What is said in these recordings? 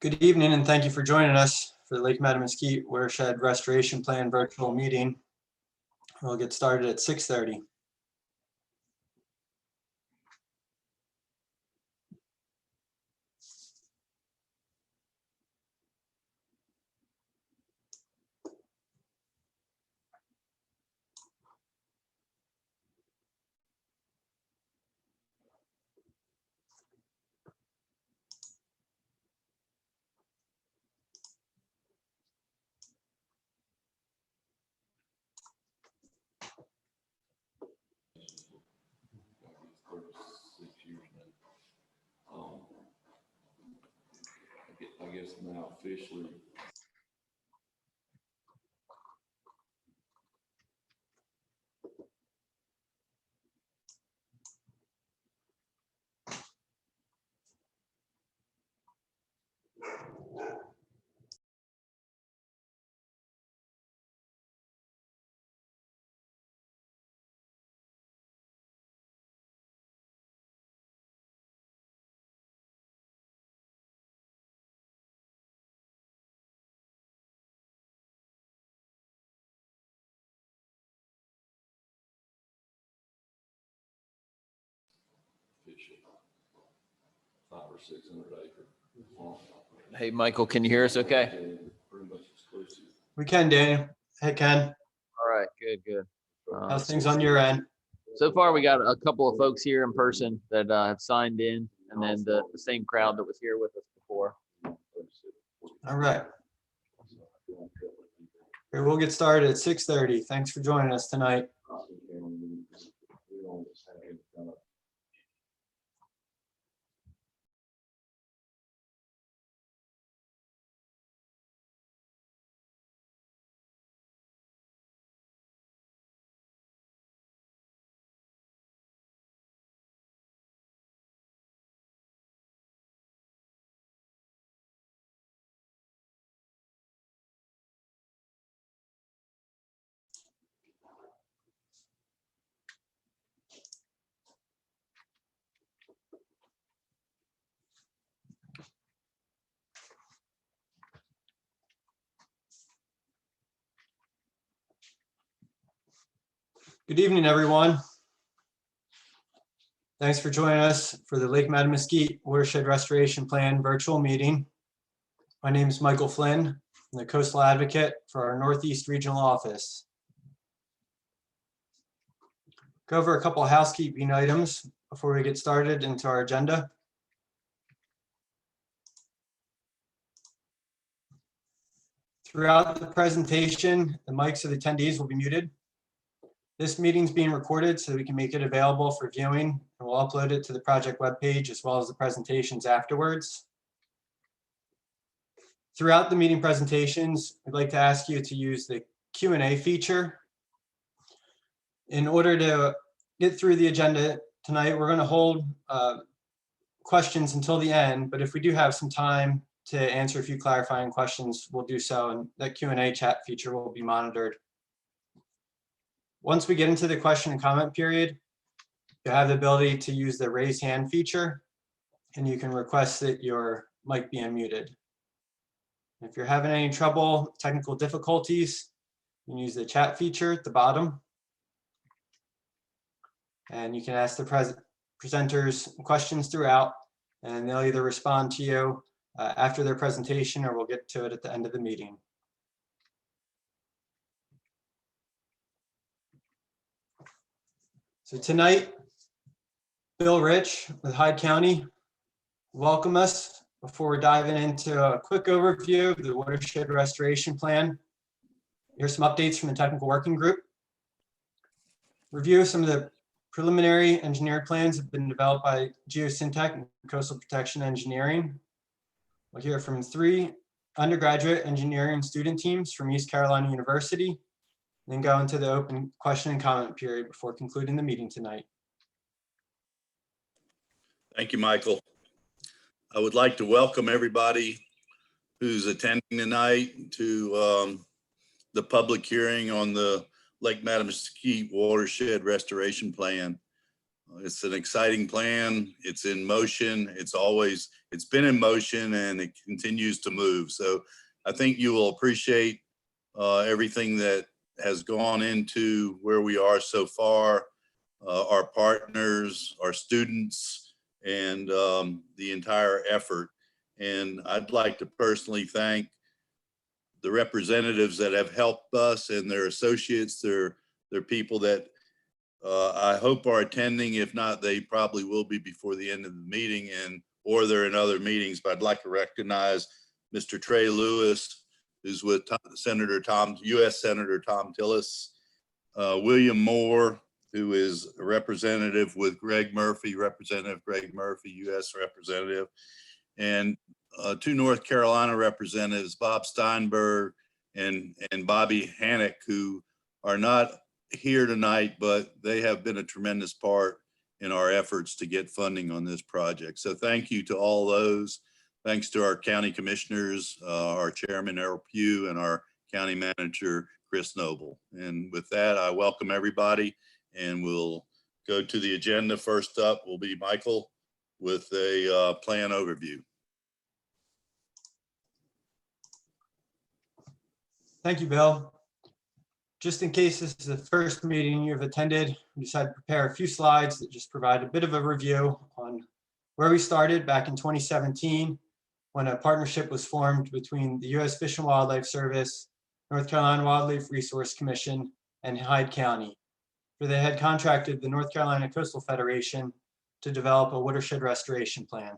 Good evening, and thank you for joining us for the Lake Mattamuskeet Watershed Restoration Plan virtual meeting. We'll get started at 6:30. I guess now officially. Official 500 or 600 acre farm. Hey, Michael, can you hear us okay? Pretty much exclusive. We can, Daniel. Hey, Ken. All right, good. How's things on your end? So far, we got a couple of folks here in person that have signed in, and then the same crowd that was here with us before. All right. Okay, we'll get started at 6:30. Thanks for joining us tonight. Good evening, everyone. Thanks for joining us for the Lake Mattamuskeet Watershed Restoration Plan virtual meeting. My name is Michael Flynn. I'm the Coastal Advocate for our Northeast Regional Office. Go over a couple of housekeeping items before we get started into our agenda. Throughout the presentation, the mics of the attendees will be muted. This meeting is being recorded so we can make it available for viewing, and we'll upload it to the project webpage as well as the presentations afterwards. Throughout the meeting presentations, I'd like to ask you to use the Q&A feature. In order to get through the agenda tonight, we're going to hold questions until the end, but if we do have some time to answer a few clarifying questions, we'll do so, and that Q&A chat feature will be monitored. Once we get into the question and comment period, you have the ability to use the raise hand feature, and you can request that your mic be unmuted. If you're having any trouble, technical difficulties, you can use the chat feature at the bottom. And you can ask the presenters questions throughout, and they'll either respond to you after their presentation, or we'll get to it at the end of the meeting. So tonight, Bill Rich with Hyde County welcome us. Before we're diving into a quick overview of the Watershed Restoration Plan, here's some updates from the Technical Working Group. Review of some of the preliminary engineered plans have been developed by Geosyntec and Coastal Protection Engineering. We'll hear from 3 undergraduate engineering student teams from East Carolina University, then go into the open question and comment period before concluding the meeting tonight. Thank you, Michael. I would like to welcome everybody who's attending tonight to the public hearing on the Lake Mattamuskeet Watershed Restoration Plan. It's an exciting plan. It's in motion. It's been in motion and it continues to move. So I think you will appreciate everything that has gone into where we are so far, our partners, our students, and the entire effort. And I'd like to personally thank the representatives that have helped us and their associates, their people that I hope are attending. If not, they probably will be before the end of the meeting, or they're in other meetings. But I'd like to recognize Mr. Trey Lewis, who's with U.S. Senator Tom Tillis, William Moore, who is a representative with Representative Greg Murphy, U.S. representative, and two North Carolina representatives, Bob Steinberg and Bobby Hannock, who are not here tonight, but they have been a tremendous part in our efforts to get funding on this project. So thank you to all those. Thanks to our county commissioners, our chairman, Errol Pugh, and our county manager, Chris Noble. And with that, I welcome everybody, and we'll go to the agenda. First up will be Michael with a plan overview. Thank you, Bill. Just in case this is the first meeting you've attended, we decided to prepare a few slides that just provide a bit of a review on where we started back in 2017, when a partnership was formed between the U.S. Fish and Wildlife Service, North Carolina Wildlife Resource Commission, and Hyde County, where they had contracted the North Carolina Coastal Federation to develop a watershed restoration plan.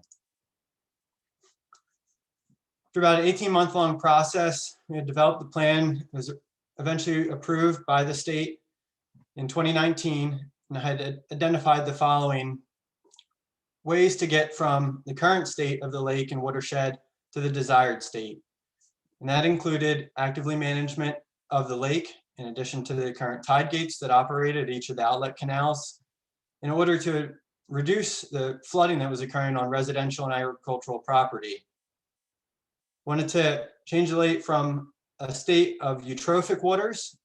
After about an 18-month-long process, we had developed the plan. It was eventually approved by the state in 2019, and had identified the following ways to get from the current state of the lake and watershed to the desired state. And that included actively management of the lake, in addition to the current tide gates that operate at each of the outlet canals, in order to reduce the flooding that was occurring on residential and agricultural property. Wanted to change the lake from a state of eutrophic waters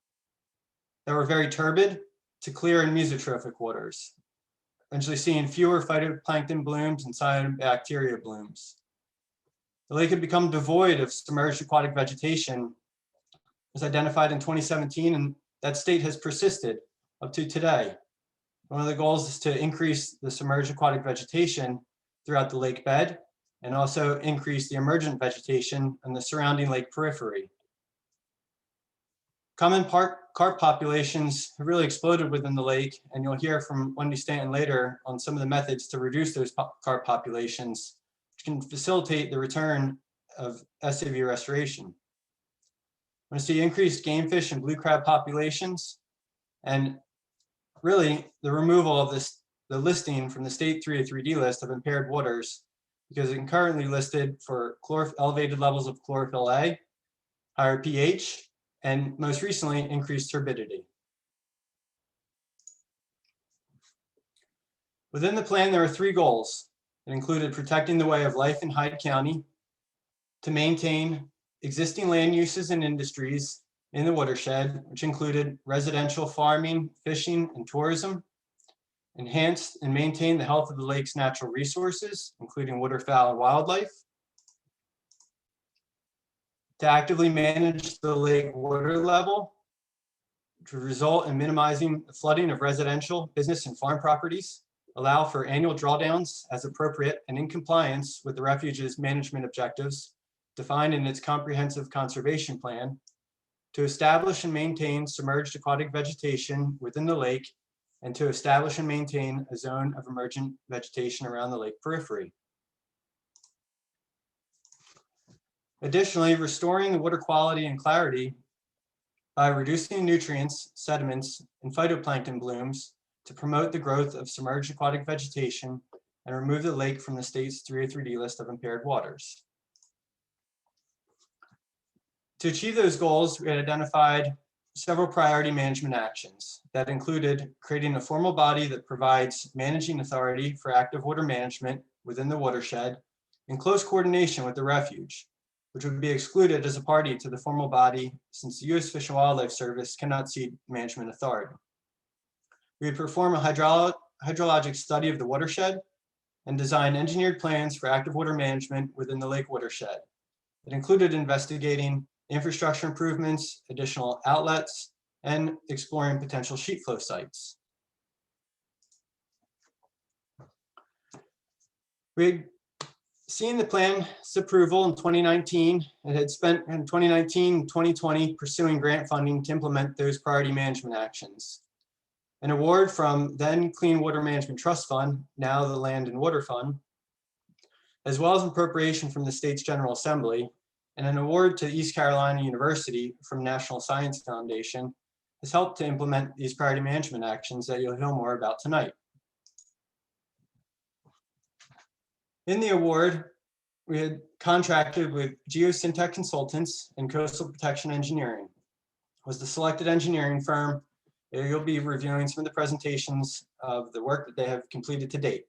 that were very turbid to clear and mesotrophic waters, eventually seeing fewer phytoplankton blooms and cyanobacteria blooms. The lake had become devoid of submerged aquatic vegetation, was identified in 2017, and that state has persisted up to today. One of the goals is to increase the submerged aquatic vegetation throughout the lake bed, and also increase the emergent vegetation in the surrounding lake periphery. Common carp populations have really exploded within the lake, and you'll hear from Wendy Stanton later on some of the methods to reduce those carp populations, which can facilitate the return of SAV restoration. We're going to see increased game fish and blue crab populations, and really the removal of the listing from the state 303D list of impaired waters, because it's currently listed for elevated levels of chlorophyll A, higher pH, and most recently increased turbidity. Within the plan, there are three goals. It included protecting the way of life in Hyde County, to maintain existing land uses and industries in the watershed, which included residential farming, fishing, and tourism, enhance and maintain the health of the lake's natural resources, including waterfowl and wildlife, to actively manage the lake water level, to result in minimizing the flooding of residential, business, and farm properties, allow for annual drawdowns as appropriate and in compliance with the refuge's management objectives defined in its comprehensive conservation plan, to establish and maintain submerged aquatic vegetation within the lake, and to establish and maintain a zone of emergent vegetation around the lake periphery. Additionally, restoring the water quality and clarity by reducing nutrients, sediments, and phytoplankton blooms to promote the growth of submerged aquatic vegetation and remove the lake from the state's 303D list of impaired waters. To achieve those goals, we had identified several priority management actions that included creating a formal body that provides managing authority for active water management within the watershed in close coordination with the refuge, which would be excluded as a party to the formal body since the U.S. Fish and Wildlife Service cannot cede management authority. We would perform a hydrologic study of the watershed and design engineered plans for active water management within the lake watershed. It included investigating infrastructure improvements, additional outlets, and exploring potential sheet flow sites. We had seen the plan's approval in 2019 and had spent in 2019 and 2020 pursuing grant funding to implement those priority management actions. An award from then Clean Water Management Trust Fund, now the Land and Water Fund, as well as an appropriation from the state's General Assembly, and an award to East Carolina University from National Science Foundation has helped to implement these priority management actions that you'll hear more about tonight. In the award, we had contracted with Geosyntec Consultants and Coastal Protection Engineering was the selected engineering firm. You'll be reviewing some of the presentations of the work that they have completed to date.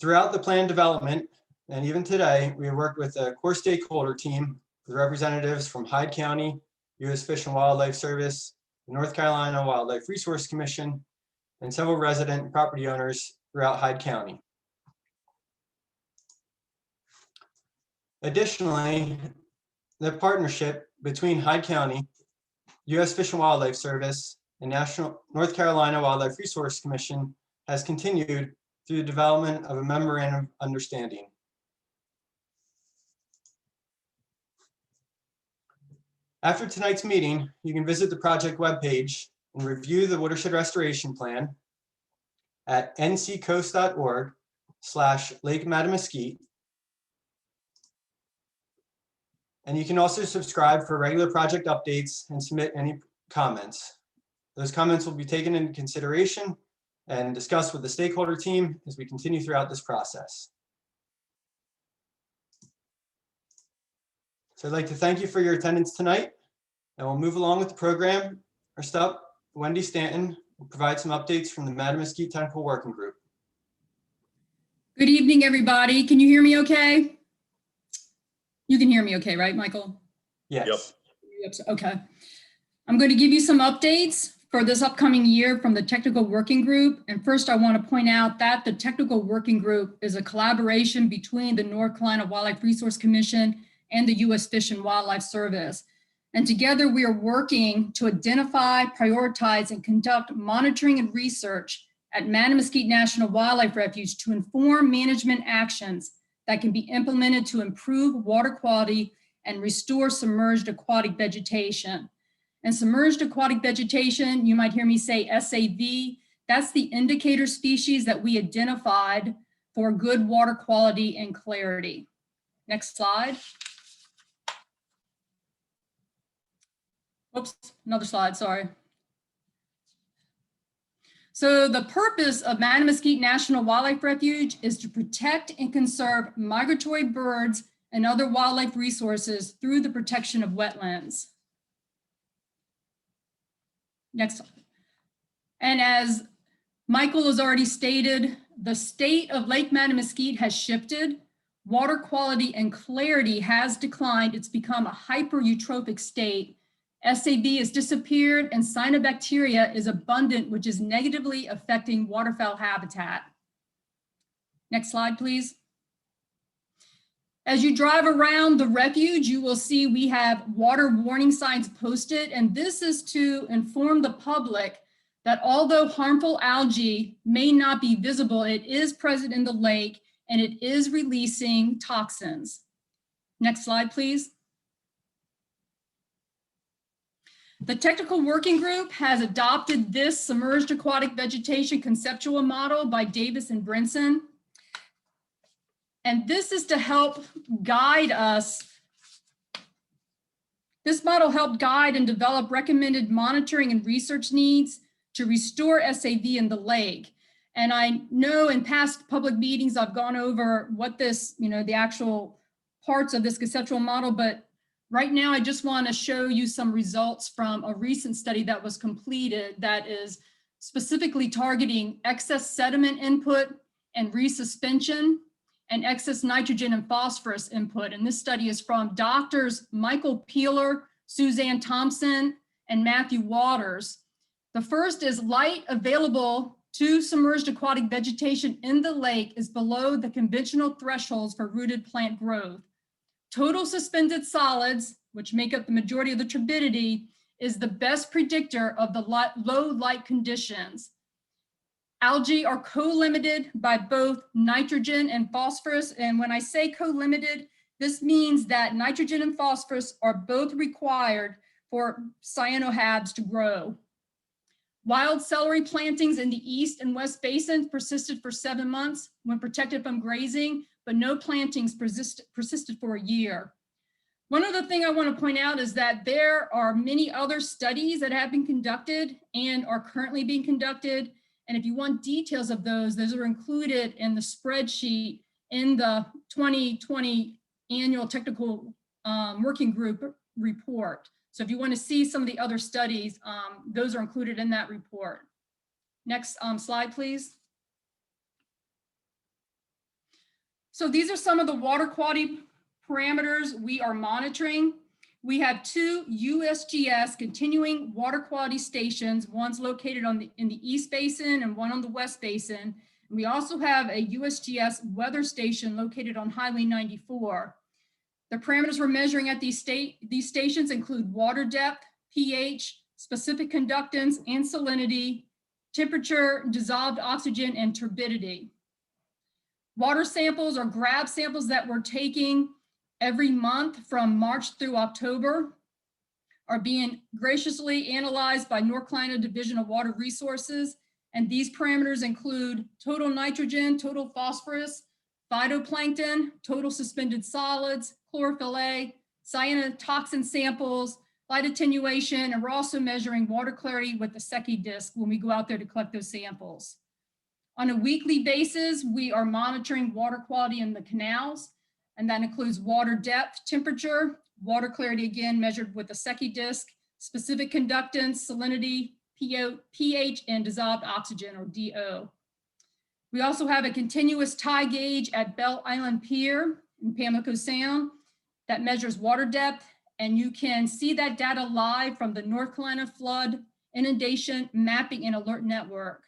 Throughout the plan development, and even today, we worked with a core stakeholder team with representatives from Hyde County, U.S. Fish and Wildlife Service, the North Carolina Wildlife Resource Commission, and several resident and property owners throughout Hyde County. Additionally, the partnership between Hyde County, U.S. Fish and Wildlife Service, and North Carolina Wildlife Resource Commission has continued through the development of a memorandum of understanding. After tonight's meeting, you can visit the project webpage and review the watershed restoration plan at nccoast.org/Lake Mattamuskeet. And you can also subscribe for regular project updates and submit any comments. Those comments will be taken into consideration and discussed with the stakeholder team as we continue throughout this process. So I'd like to thank you for your attendance tonight, and we'll move along with the program. First up, Wendy Stanton will provide some updates from the Mattamuskeet Technical Working Group. Good evening, everybody. Can you hear me okay? You can hear me okay, right, Michael? Yes. Yep. Okay. I'm going to give you some updates for this upcoming year from the Technical Working Group. And first, I want to point out that the Technical Working Group is a collaboration between the North Carolina Wildlife Resource Commission and the U.S. Fish and Wildlife Service. And together we are working to identify, prioritize, and conduct monitoring and research at Mattamuskeet National Wildlife Refuge to inform management actions that can be implemented to improve water quality and restore submerged aquatic vegetation. And submerged aquatic vegetation, you might hear me say SAV, that's the indicator species that we identified for good water quality and clarity. Next slide. Oops, another slide, sorry. So the purpose of Mattamuskeet National Wildlife Refuge is to protect and conserve migratory birds and other wildlife resources through the protection of wetlands. Next. And as Michael has already stated, the state of Lake Mattamuskeet has shifted. Water quality and clarity has declined. It's become a hypereutrophic state. SAB has disappeared and cyanobacteria is abundant, which is negatively affecting waterfowl habitat. Next slide, please. As you drive around the refuge, you will see we have water warning signs posted, and this is to inform the public that although harmful algae may not be visible, it is present in the lake and it is releasing toxins. Next slide, please. The Technical Working Group has adopted this submerged aquatic vegetation conceptual model by Davis and Brinson. And this is to help guide us. This model helped guide and develop recommended monitoring and research needs to restore SAV in the lake. And I know in past public meetings, I've gone over what this, the actual parts of this conceptual model, but right now, I just want to show you some results from a recent study that was completed that is specifically targeting excess sediment input and resuspension and excess nitrogen and phosphorus input. And this study is from doctors Michael Peeler, Suzanne Thompson, and Matthew Waters. The first is light available to submerged aquatic vegetation in the lake is below the conventional thresholds for rooted plant growth. Total suspended solids, which make up the majority of the turbidity, is the best predictor of the low light conditions. Algae are co-limited by both nitrogen and phosphorus. And when I say co-limited, this means that nitrogen and phosphorus are both required for cyanohabs to grow. Wild celery plantings in the east and west basins persisted for 7 months when protected from grazing, but no plantings persisted for a year. One other thing I want to point out is that there are many other studies that have been conducted and are currently being conducted. And if you want details of those are included in the spreadsheet in the 2020 annual technical working group report. So if you want to see some of the other studies, those are included in that report. Next slide, please. So these are some of the water quality parameters we are monitoring. We have 2 USGS continuing water quality stations. One's located in the East Basin and one on the West Basin. And we also have a USGS weather station located on Highway 94. The parameters we're measuring at these stations include water depth, pH, specific conductance and salinity, temperature, dissolved oxygen, and turbidity. Water samples are grab samples that we're taking every month from March through October, are being graciously analyzed by North Carolina Division of Water Resources. And these parameters include total nitrogen, total phosphorus, phytoplankton, total suspended solids, chlorophyll A, cyanotoxin samples, light attenuation, and we're also measuring water clarity with the Secchi disc when we go out there to collect those samples. On a weekly basis, we are monitoring water quality in the canals, and that includes water depth, temperature, water clarity, again, measured with the Secchi disc, specific conductance, salinity, pH, and dissolved oxygen, or DO. We also have a continuous tie gauge at Bell Island Pier in Pamlico Sound that measures water depth, and you can see that data live from the North Carolina Flood Inundation Mapping and Alert Network.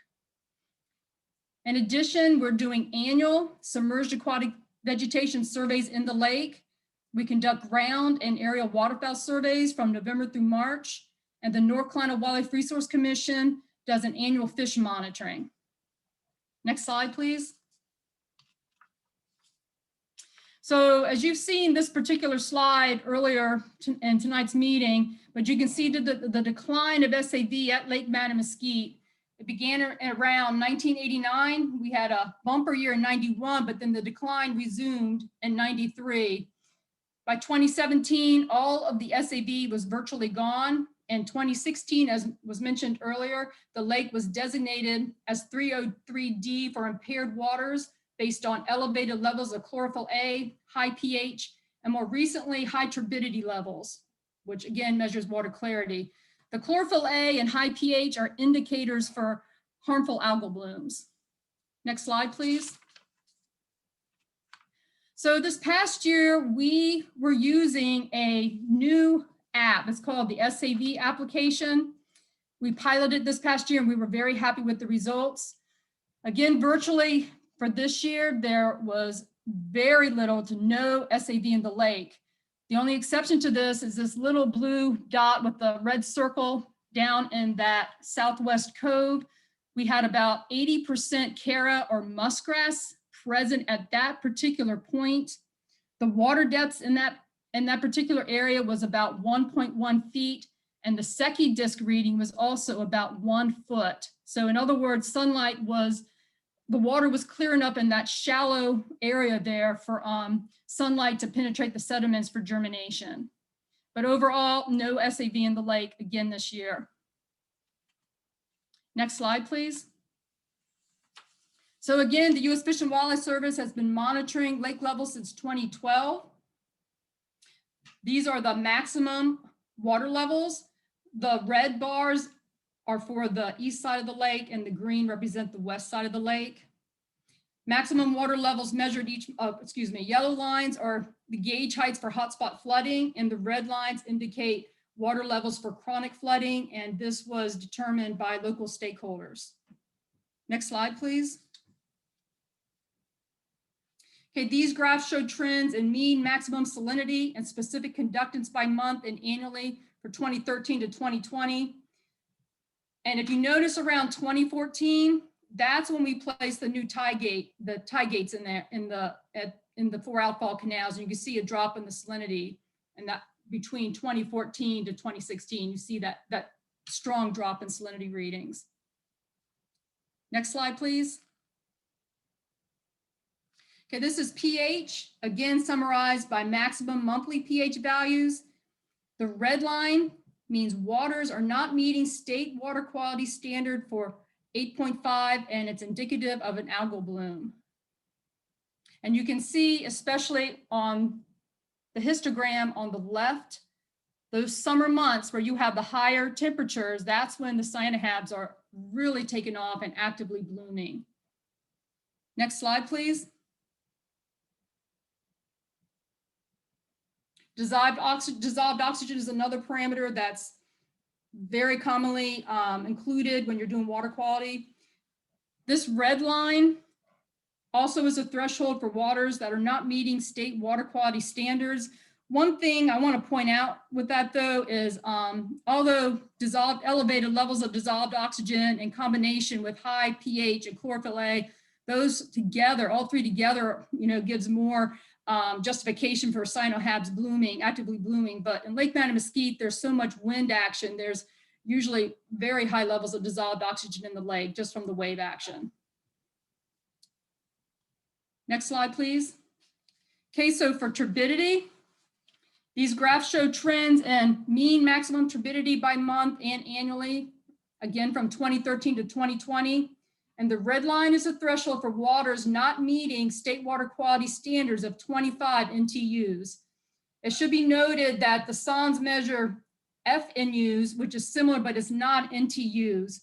In addition, we're doing annual submerged aquatic vegetation surveys in the lake. We conduct ground and aerial waterfowl surveys from November through March, and the North Carolina Wildlife Resource Commission does an annual fish monitoring. Next slide, please. So as you've seen this particular slide earlier in tonight's meeting, but you can see the decline of SAV at Lake Mattamuskeet. It began around 1989. We had a bumper year in 91, but then the decline resumed in 93. By 2017, all of the SAV was virtually gone. In 2016, as was mentioned earlier, the lake was designated as 303D for impaired waters based on elevated levels of chlorophyll A, high pH, and more recently, high turbidity levels, which again measures water clarity. The chlorophyll A and high pH are indicators for harmful algal blooms. Next slide, please. So this past year, we were using a new app. It's called the SAV application. We piloted this past year and we were very happy with the results. Again, virtually for this year, there was very little to no SAV in the lake. The only exception to this is this little blue dot with the red circle down in that southwest cove. We had about 80% Cara or muskgrass present at that particular point. The water depths in that particular area was about 1.1 feet, and the Secchi disc reading was also about 1 foot. So in other words, the water was clear enough in that shallow area there for sunlight to penetrate the sediments for germination. But overall, no SAV in the lake again this year. Next slide, please. So again, the U.S. Fish and Wildlife Service has been monitoring lake levels since 2012. These are the maximum water levels. The red bars are for the east side of the lake and the green represent the west side of the lake. Maximum water levels measured yellow lines are the gauge heights for hotspot flooding and the red lines indicate water levels for chronic flooding, and this was determined by local stakeholders. Next slide, please. Okay, these graphs show trends in mean maximum salinity and specific conductance by month and annually for 2013 to 2020. And if you notice around 2014, that's when we placed the new tie gates in there in the 4 outfall canals, and you can see a drop in the salinity, and that between 2014 to 2016, you see that strong drop in salinity readings. Next slide, please. Okay, this is pH, again summarized by maximum monthly pH values. The red line means waters are not meeting state water quality standard for 8.5, and it's indicative of an algal bloom. And you can see, especially on the histogram on the left, those summer months where you have the higher temperatures, that's when the cyanohabs are really taking off and actively blooming. Next slide, please. Dissolved oxygen is another parameter that's very commonly included when you're doing water quality. This red line also is a threshold for waters that are not meeting state water quality standards. One thing I want to point out with that though is although elevated levels of dissolved oxygen in combination with high pH and chlorophyll A, those together, all three together, gives more justification for cyanohabs blooming, actively blooming. But in Lake Mattamuskeet, there's so much wind action. There's usually very high levels of dissolved oxygen in the lake just from the wave action. Next slide, please. Okay, so for turbidity, these graphs show trends in mean maximum turbidity by month and annually, again from 2013 to 2020. And the red line is a threshold for waters not meeting state water quality standards of 25 NTUs. It should be noted that the SONS measure FNUs, which is similar, but it's not NTUs.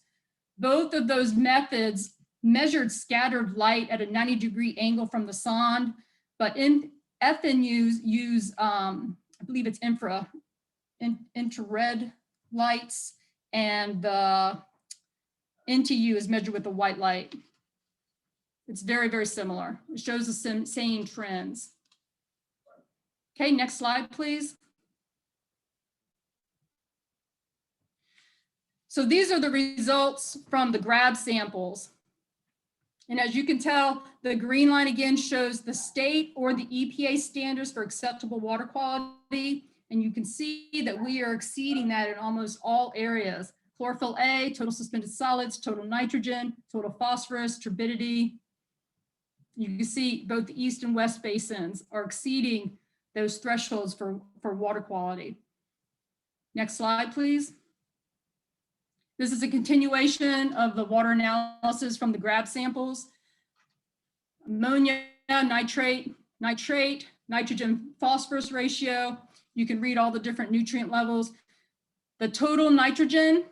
Both of those methods measured scattered light at a 90-degree angle from the sonde, but in FNUs use, I believe it's infrared lights, and the NTU is measured with the white light. It's very, very similar. It shows the same trends. Okay, next slide, please. So these are the results from the grab samples. And as you can tell, the green line again shows the state or the EPA standards for acceptable water quality. And you can see that we are exceeding that in almost all areas. Chlorophyll A, total suspended solids, total nitrogen, total phosphorus, turbidity. You can see both the east and west basins are exceeding those thresholds for water quality. Next slide, please. This is a continuation of the water analysis from the grab samples. Ammonia, nitrate, nitrogen phosphorus ratio. You can read all the different nutrient levels. The total nitrogen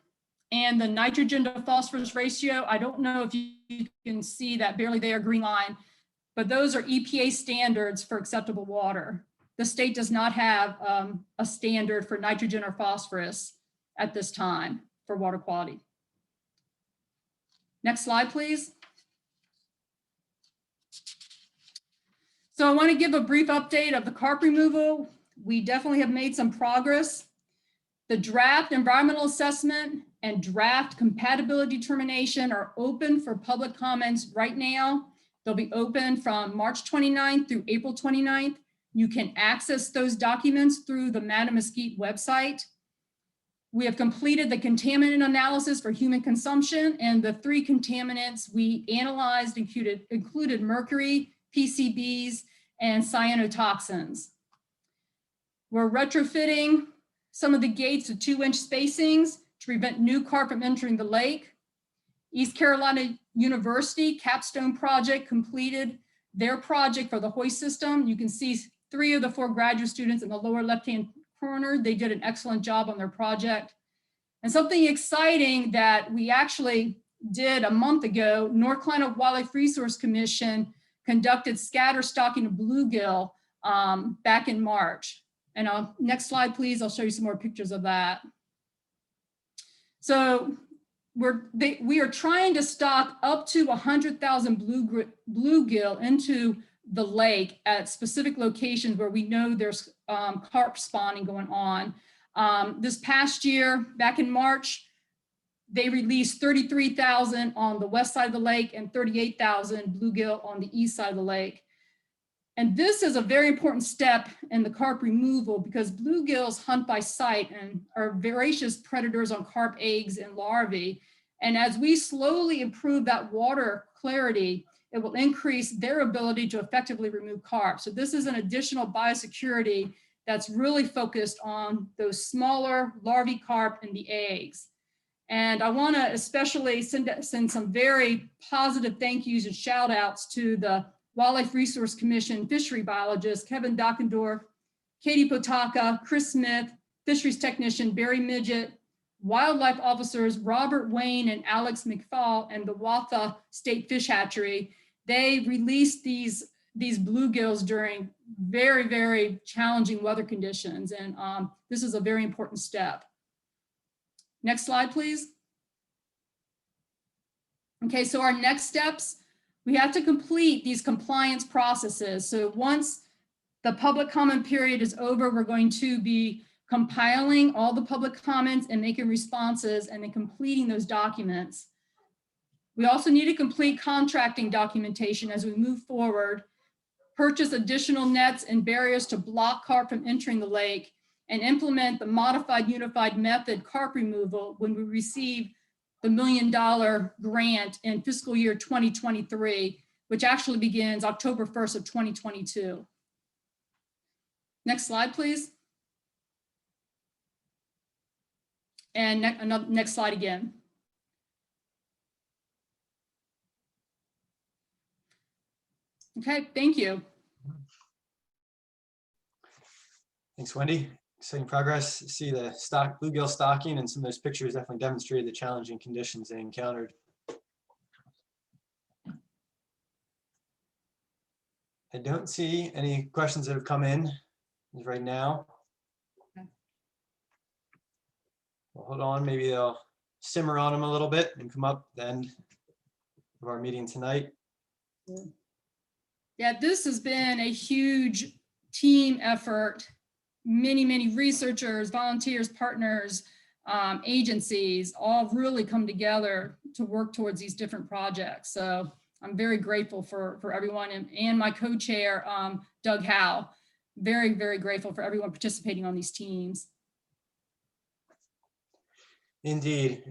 and the nitrogen to phosphorus ratio, I don't know if you can see that barely there, green line, but those are EPA standards for acceptable water. The state does not have a standard for nitrogen or phosphorus at this time for water quality. Next slide, please. So I want to give a brief update of the carp removal. We definitely have made some progress. The draft environmental assessment and draft compatibility determination are open for public comments right now. They'll be open from March 29th through April 29th. You can access those documents through the Mattamuskeet website. We have completed the contaminant analysis for human consumption, and the 3 contaminants we analyzed included mercury, PCBs, and cyanotoxins. We're retrofitting some of the gates to 2-inch spacings to prevent new carp from entering the lake. East Carolina University capstone project completed their project for the hoist system. You can see 3 of the 4 graduate students in the lower left-hand corner. They did an excellent job on their project. And something exciting that we actually did a month ago, North Carolina Wildlife Resource Commission conducted scatter stocking of bluegill back in March. And next slide, please. I'll show you some more pictures of that. So we are trying to stock up to 100,000 bluegill into the lake at specific locations where we know there's carp spawning going on. This past year, back in March, they released 33,000 on the west side of the lake and 38,000 bluegill on the east side of the lake. And this is a very important step in the carp removal because bluegills hunt by sight and are voracious predators on carp eggs and larvae. And as we slowly improve that water clarity, it will increase their ability to effectively remove carp. So this is an additional biosecurity that's really focused on those smaller larvae carp and the eggs. And I want to especially send some very positive thank yous and shout outs to the Wildlife Resource Commission fishery biologists, Kevin Dockendorf, Katie Potaka, Chris Smith, fisheries technician, Barry Midget, wildlife officers, Robert Wayne and Alex McFall, and the Watha State Fish Hatchery. They released these bluegills during very, very challenging weather conditions. And this is a very important step. Next slide, please. Okay, so our next steps, we have to complete these compliance processes. So once the public comment period is over, we're going to be compiling all the public comments and making responses and then completing those documents. We also need to complete contracting documentation as we move forward, purchase additional nets and barriers to block carp from entering the lake, and implement the modified unified method carp removal when we receive the $1 million grant in fiscal year 2023, which actually begins October 1st of 2022. Next slide, please. And next slide again. Okay, thank you. Thanks, Wendy. Exciting progress. See the bluegill stocking, and some of those pictures definitely demonstrated the challenging conditions they encountered. I don't see any questions that have come in right now. Okay. Well, hold on, maybe they'll simmer on them a little bit and come up at the end of our meeting tonight. Yeah, this has been a huge team effort. Many researchers, volunteers, partners, agencies all really come together to work towards these different projects. So I'm very grateful for everyone and my co-chair, Doug Howe. Very grateful for everyone participating on these teams. Indeed.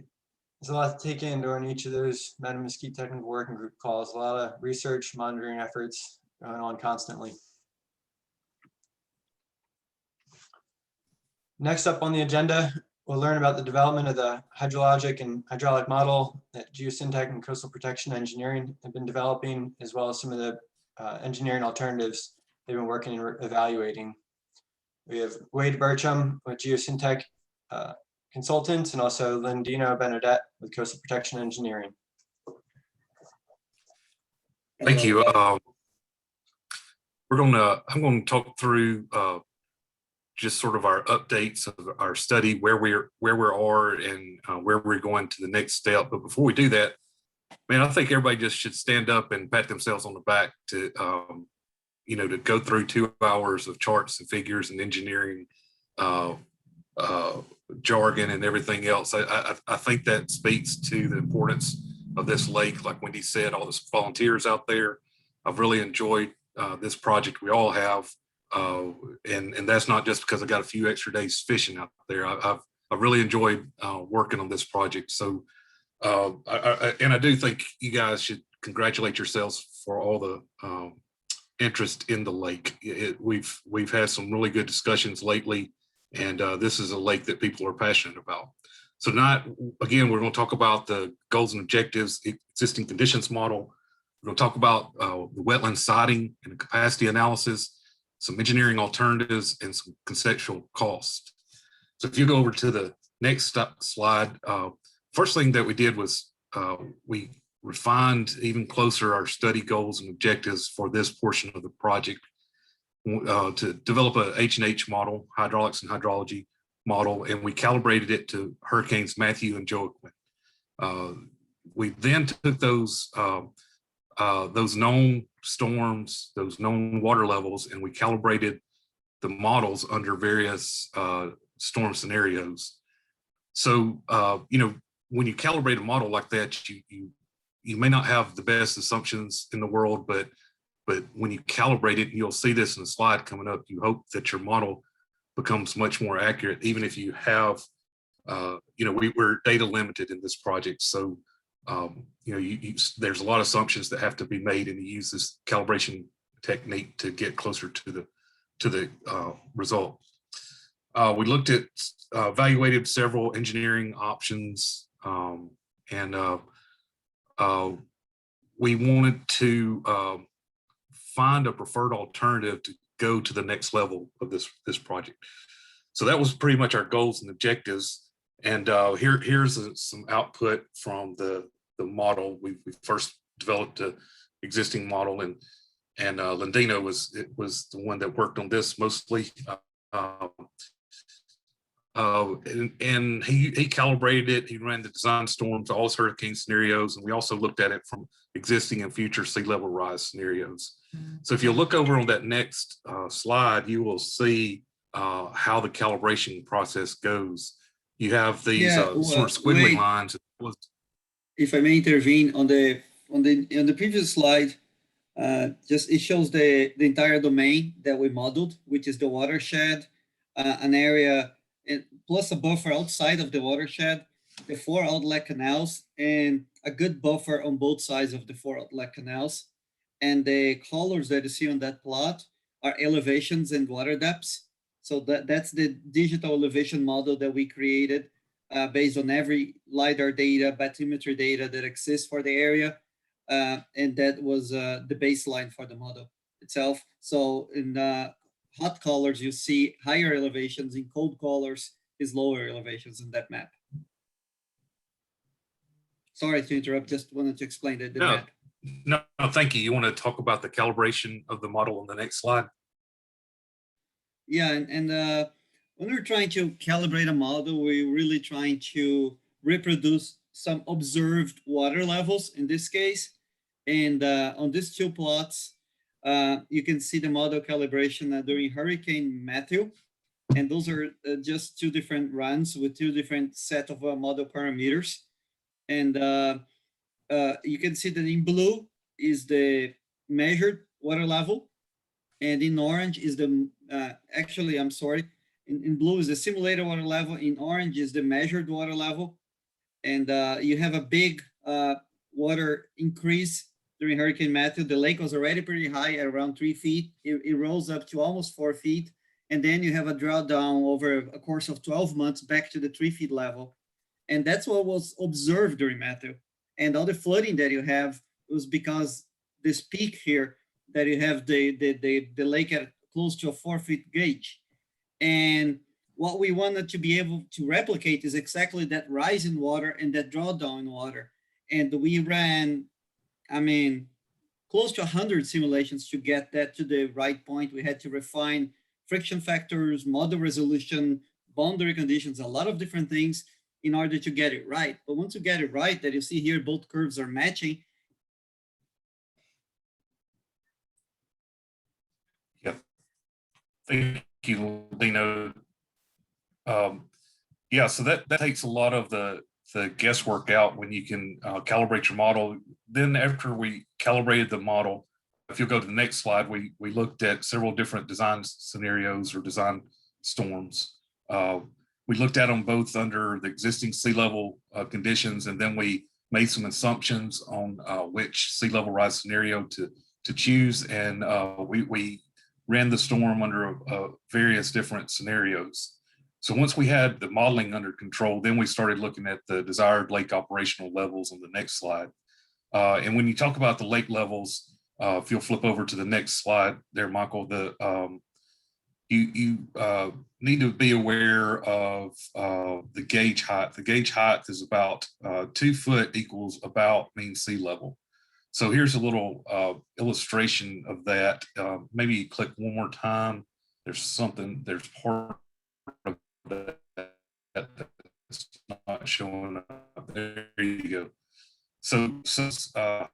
There's a lot to take in during each of those Mattamuskeet Technical Working Group calls. A lot of research, monitoring efforts going on constantly. Next up on the agenda, we'll learn about the development of the hydrologic and hydraulic model that Geosyntech and Coastal Protection Engineering have been developing, as well as some of the engineering alternatives they've been working and evaluating. We have Wade Burcham with Geosyntech Consultants, and also Lindino Benedette with Coastal Protection Engineering. Thank you. I'm going to talk through just sort of our updates of our study, where we are, and where we're going to the next step. But before we do that, man, I think everybody just should stand up and pat themselves on the back to, to go through 2 hours of charts and figures and engineering jargon and everything else. I think that speaks to the importance of this lake. Like Wendy said, all the volunteers out there. I've really enjoyed this project. We all have. And that's not just because I got a few extra days fishing out there. I've really enjoyed working on this project. So, I do think you guys should congratulate yourselves for all the interest in the lake. We've had some really good discussions lately, and this is a lake that people are passionate about. So tonight, again, we're going to talk about the goals and objectives, existing conditions model. We're going to talk about the wetland siting and the capacity analysis, some engineering alternatives, and some conceptual costs. So if you go over to the next slide, first thing that we did was we refined even closer our study goals and objectives for this portion of the project. to develop a H&H model, hydraulics and hydrology model, and we calibrated it to Hurricanes Matthew and Joaquin. We then took those known storms, those known water levels, and we calibrated the models under various storm scenarios. So, when you calibrate a model like that, you may not have the best assumptions in the world, but when you calibrate it, you'll see this in the slide coming up, you hope that your model becomes much more accurate, even if you have, we're data limited in this project. So, there's a lot of assumptions that have to be made, and you use this calibration technique to get closer to the result. We looked at, evaluated several engineering options, and we wanted to find a preferred alternative to go to the next level of this project. So that was pretty much our goals and objectives. And here's some output from the model. We first developed an existing model, and Landino was the one that worked on this mostly. And he calibrated it. He ran the design storms, all his hurricane scenarios, and we also looked at it from existing and future sea level rise scenarios. So if you look over on that next slide, you will see how the calibration process goes. You have these sort of squiggly lines. If I may intervene on the previous slide, just it shows the entire domain that we modeled, which is the watershed, an area, and plus a buffer outside of the watershed, the 4 outlet canals, and a good buffer on both sides of the 4 outlet canals. And the colors that you see on that plot are elevations and water depths. So that's the digital elevation model that we created based on every LiDAR data, bathymetry data that exists for the area. And that was the baseline for the model itself. So in hot colors, you see higher elevations. In cold colors is lower elevations in that map. Sorry to interrupt, just wanted to explain the map. No, thank you. You want to talk about the calibration of the model on the next slide? Yeah, and when we're trying to calibrate a model, we're really trying to reproduce some observed water levels in this case. And on these 2 plots, you can see the model calibration during Hurricane Matthew. And those are just 2 different runs with 2 different set of model parameters. And you can see that in blue is the measured water level. And in orange is the, actually, I'm sorry, in blue is the simulated water level. In orange is the measured water level. And you have a big water increase during Hurricane Matthew. The lake was already pretty high at around 3 feet. It rose up to almost 4 feet. And then you have a drawdown over a course of 12 months back to the 3 feet level. And that's what was observed during Matthew. And all the flooding that you have was because this peak here that you have the lake at close to a 4 feet gauge. And what we wanted to be able to replicate is exactly that rise in water and that drawdown in water. And we ran, I mean, close to 100 simulations to get that to the right point. We had to refine friction factors, model resolution, boundary conditions, a lot of different things in order to get it right. But once you get it right, that you see here, both curves are matching. Yep. Thank you, Dino. Yeah, so that takes a lot of the guesswork out when you can calibrate your model. Then after we calibrated the model, if you'll go to the next slide, we looked at several different design scenarios or design storms. We looked at them both under the existing sea level conditions, and then we made some assumptions on which sea level rise scenario to choose. And we ran the storm under various different scenarios. So once we had the modeling under control, then we started looking at the desired lake operational levels on the next slide. And when you talk about the lake levels, if you'll flip over to the next slide there, Michael, you need to be aware of the gauge height. The gauge height is about 2 foot equals about mean sea level. So here's a little illustration of that. Maybe click one more time. There's part of that that's not showing up. There you go. So since the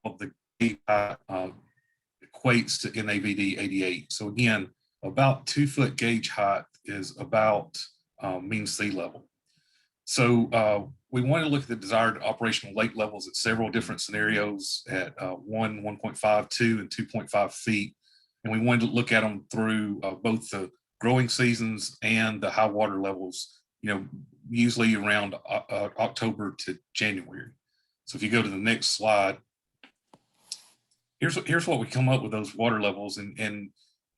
equates to NAVD 88. So again, about 2 foot gauge height is about mean sea level. So we want to look at the desired operational lake levels at several different scenarios at 1, 1.5, 2, and 2.5 feet. And we wanted to look at them through both the growing seasons and the high water levels, usually around October to January. So if you go to the next slide, here's what we come up with those water levels, and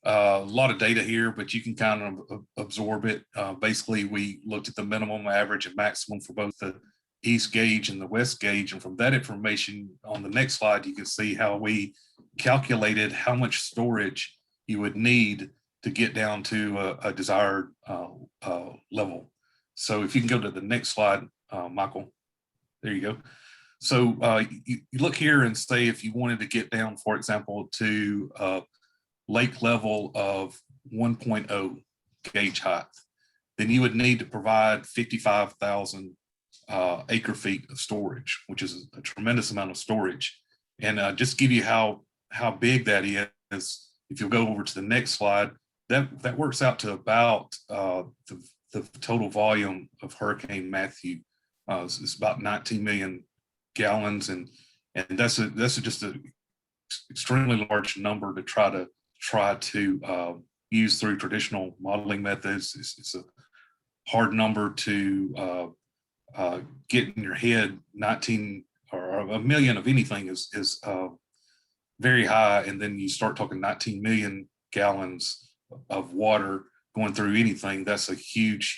a lot of data here, but you can kind of absorb it. Basically, we looked at the minimum, average, and maximum for both the east gauge and the west gauge. And from that information on the next slide, you can see how we calculated how much storage you would need to get down to a desired level. So if you can go to the next slide, Michael, there you go. So you look here and say if you wanted to get down, for example, to lake level of 1.0 gauge height, then you would need to provide 55,000 acre feet of storage, which is a tremendous amount of storage. And just give you how big that is, if you'll go over to the next slide, that works out to about the total volume of Hurricane Matthew. It's about 19 million gallons, and that's just an extremely large number to try to use through traditional modeling methods. It's a hard number to get in your head. 19 or a million of anything is very high, and then you start talking 19 million gallons of water going through anything. That's a huge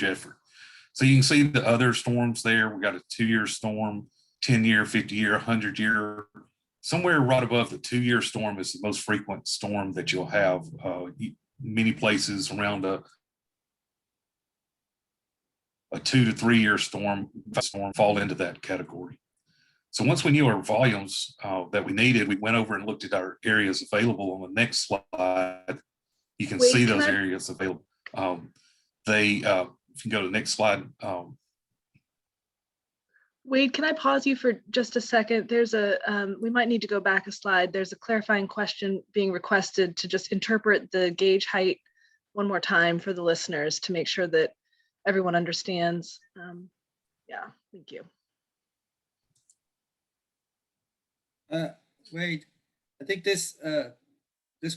effort. So you can see the other storms there. We got a 2-year storm, 10-year, 50-year, 100-year. Somewhere right above the 2-year storm is the most frequent storm that you'll have. Many places around a 2 to 3 year storm fall into that category. So once we knew our volumes that we needed, we went over and looked at our areas available. On the next slide, you can see those areas available. If you go to the next slide. Wade, can I pause you for just a second? There's we might need to go back a slide. There's a clarifying question being requested to just interpret the gauge height one more time for the listeners to make sure that everyone understands. Yeah, thank you. Wade, I think this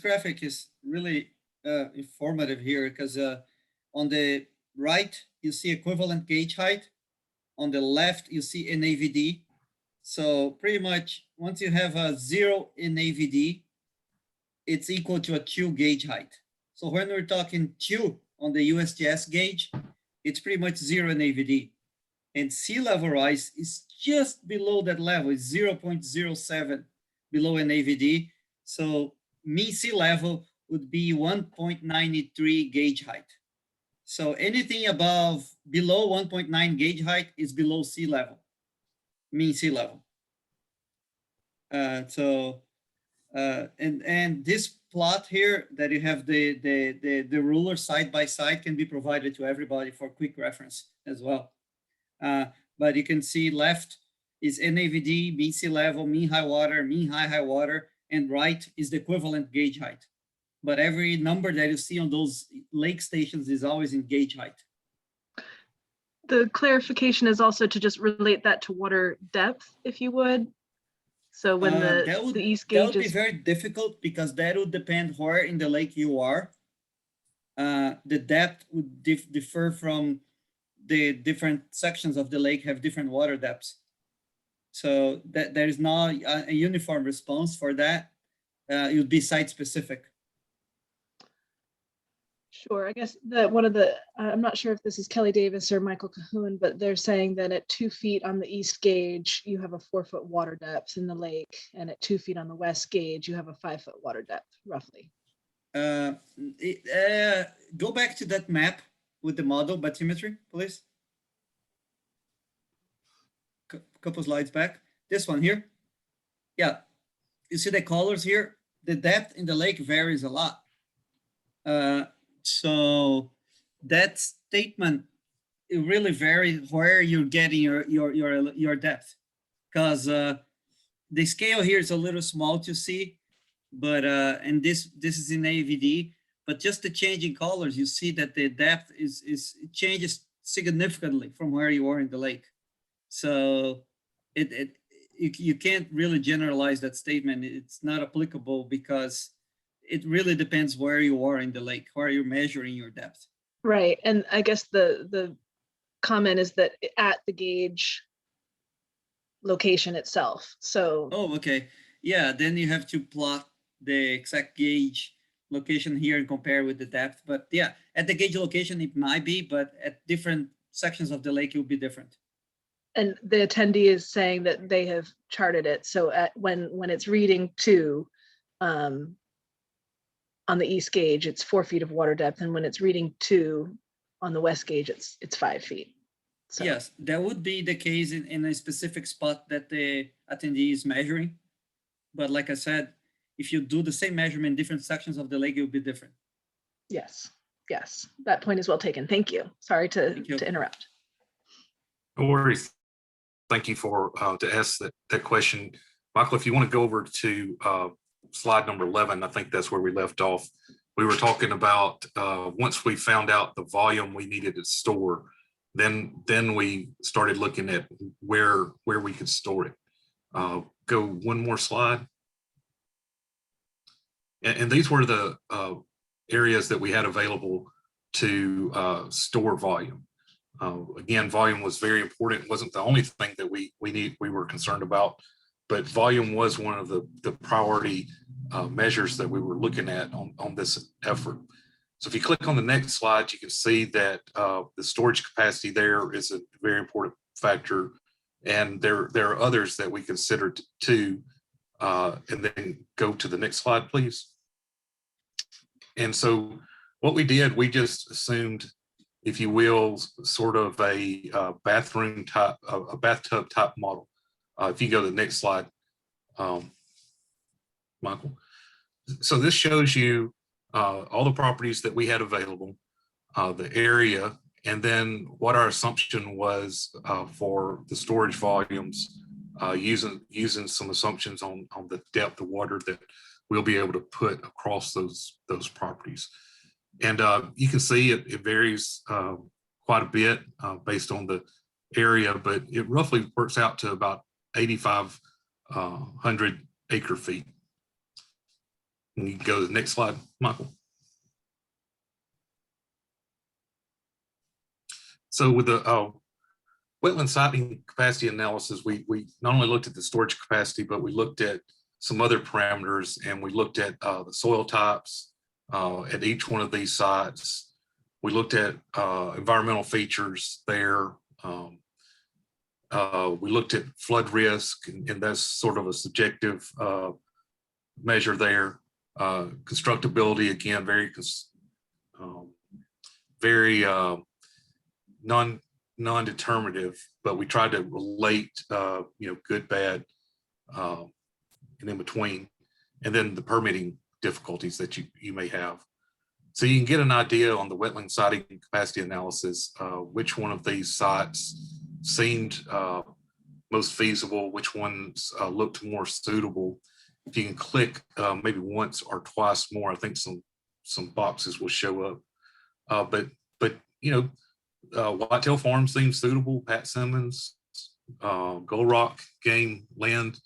graphic is really informative here, because on the right, you see equivalent gauge height. On the left, you see NAVD. So pretty much once you have a 0 NAVD, it's equal to a Q gauge height. So when we're talking Q on the USGS gauge, it's pretty much 0 NAVD. And sea level rise is just below that level, it's 0.07 below NAVD. So mean sea level would be 1.93 gauge height. So anything below 1.9 gauge height is below sea level, mean sea level. And this plot here that you have the ruler side by side can be provided to everybody for quick reference as well. But you can see left is NAVD, mean sea level, mean high water, mean high water, and right is the equivalent gauge height. But every number that you see on those lake stations is always in gauge height. The clarification is also to just relate that to water depth, if you would. So when the east gauge that would be very difficult, because that would depend where in the lake you are. The depth would differ from the different sections of the lake, have different water depths. So that there is not a uniform response for that. It would be site specific. Sure, I guess that one of the, I'm not sure if this is Kelly Davis or Michael Cahoon, but they're saying that at 2 feet on the east gauge, you have a 4-foot water depth in the lake. And at 2 feet on the west gauge, you have a 5-foot water depth, roughly. Go back to that map with the model bathymetry, please. Couple slides back. This one here. Yeah, you see the colors here? The depth in the lake varies a lot. So that statement, it really varies where you're getting your depth, because the scale here is a little small to see, but and this is in AVD, but just the change in colors, you see that the depth it changes significantly from where you are in the lake. So you can't really generalize that statement. It's not applicable because it really depends where you are in the lake, where you're measuring your depth. Right, and I guess the comment is that at the gauge location itself, so. Oh, okay. Yeah, then you have to plot the exact gauge location here and compare with the depth. But yeah, at the gauge location, it might be, but at different sections of the lake, it will be different. And the attendee is saying that they have charted it. So when it's reading 2 on the east gauge, it's 4 feet of water depth. And when it's reading 2 on the west gauge, it's 5 feet. So. Yes, that would be the case in a specific spot that the attendee is measuring. But like I said, if you do the same measurement in different sections of the lake, it will be different. Yes, yes, that point is well taken. Thank you. Sorry to interrupt. No worries. Thank you for to ask that question. Michael, if you want to go over to slide number 11, I think that's where we left off. We were talking about once we found out the volume we needed to store, then we started looking at where we could store it. Go one more slide. And these were the areas that we had available to store volume. Again, volume was very important. It wasn't the only thing that we were concerned about, but volume was one of the priority measures that we were looking at on this effort. So if you click on the next slide, you can see that the storage capacity there is a very important factor. And there are others that we considered too. And then go to the next slide, please. And so what we did, we just assumed, if you will, sort of a bathroom type, a bathtub type model. If you go to the next slide, Michael. So this shows you all the properties that we had available, the area, and then what our assumption was for the storage volumes, using some assumptions on the depth of water that we'll be able to put across those properties. And you can see it varies quite a bit based on the area, but it roughly works out to about 8,500 acre feet. And you can go to the next slide, Michael. So with the wetland siting capacity analysis, we not only looked at the storage capacity, but we looked at some other parameters, and we looked at the soil types at each one of these sites. We looked at environmental features there. We looked at flood risk, and that's sort of a subjective measure there. Constructability, again, very non-determinative, but we tried to relate, good, bad, and in between, and then the permitting difficulties that you may have. So you can get an idea on the wetland siting capacity analysis, which one of these sites seemed most feasible, which ones looked more suitable. If you can click maybe once or twice more, I think some boxes will show up. But Whitetail Farm seems suitable. Pat Simmons, Gold Rock Game Land,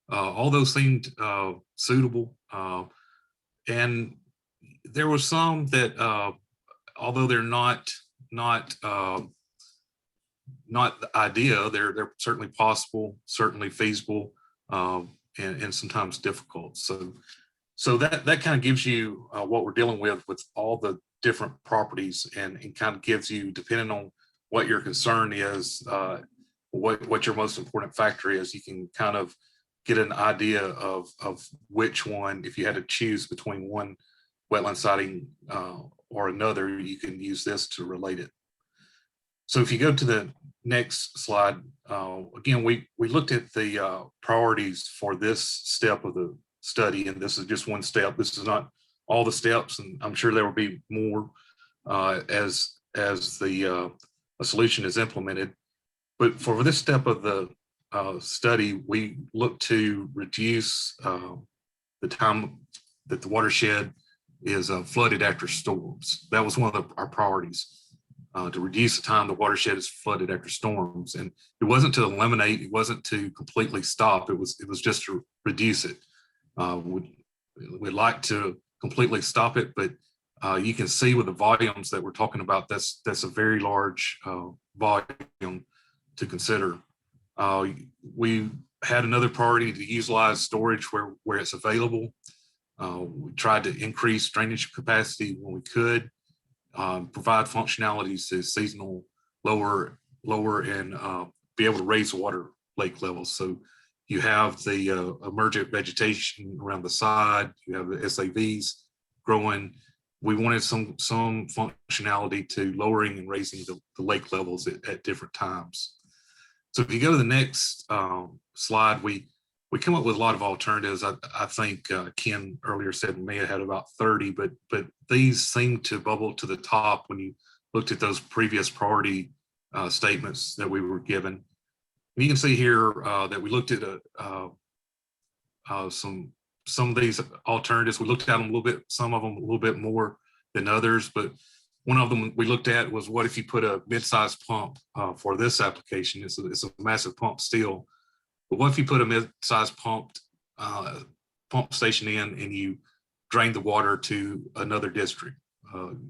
all those seemed suitable. And there were some that, although they're not the idea, they're certainly possible, certainly feasible, and sometimes difficult. So that kind of gives you what we're dealing with all the different properties, and kind of gives you, depending on what your concern is, what your most important factor is, you can kind of get an idea of which one, if you had to choose between one wetland siting or another, you can use this to relate it. So if you go to the next slide, again, we looked at the priorities for this step of the study, and this is just one step. This is not all the steps, and I'm sure there will be more as the solution is implemented. But for this step of the study, we look to reduce the time that the watershed is flooded after storms. That was one of our priorities. To reduce the time the watershed is flooded after storms, and it wasn't to eliminate, it wasn't to completely stop. It was just to reduce it. We'd like to completely stop it, but you can see with the volumes that we're talking about, that's a very large volume to consider. We had another priority to utilize storage where it's available. We tried to increase drainage capacity when we could. Provide functionalities to seasonal lower and be able to raise water lake levels. So you have the emergent vegetation around the side, you have the SAVs growing. We wanted some functionality to lowering and raising the lake levels at different times. So if you go to the next slide, we come up with a lot of alternatives. I think Ken earlier said we may have had about 30, but these seem to bubble to the top when you looked at those previous priority statements that we were given. And you can see here that we looked at some of these alternatives. We looked at them a little bit, some of them a little bit more than others, but one of them we looked at was, what if you put a mid-sized pump for this application? It's a massive pump still. But what if you put a mid-sized pump station in and you drain the water to another district?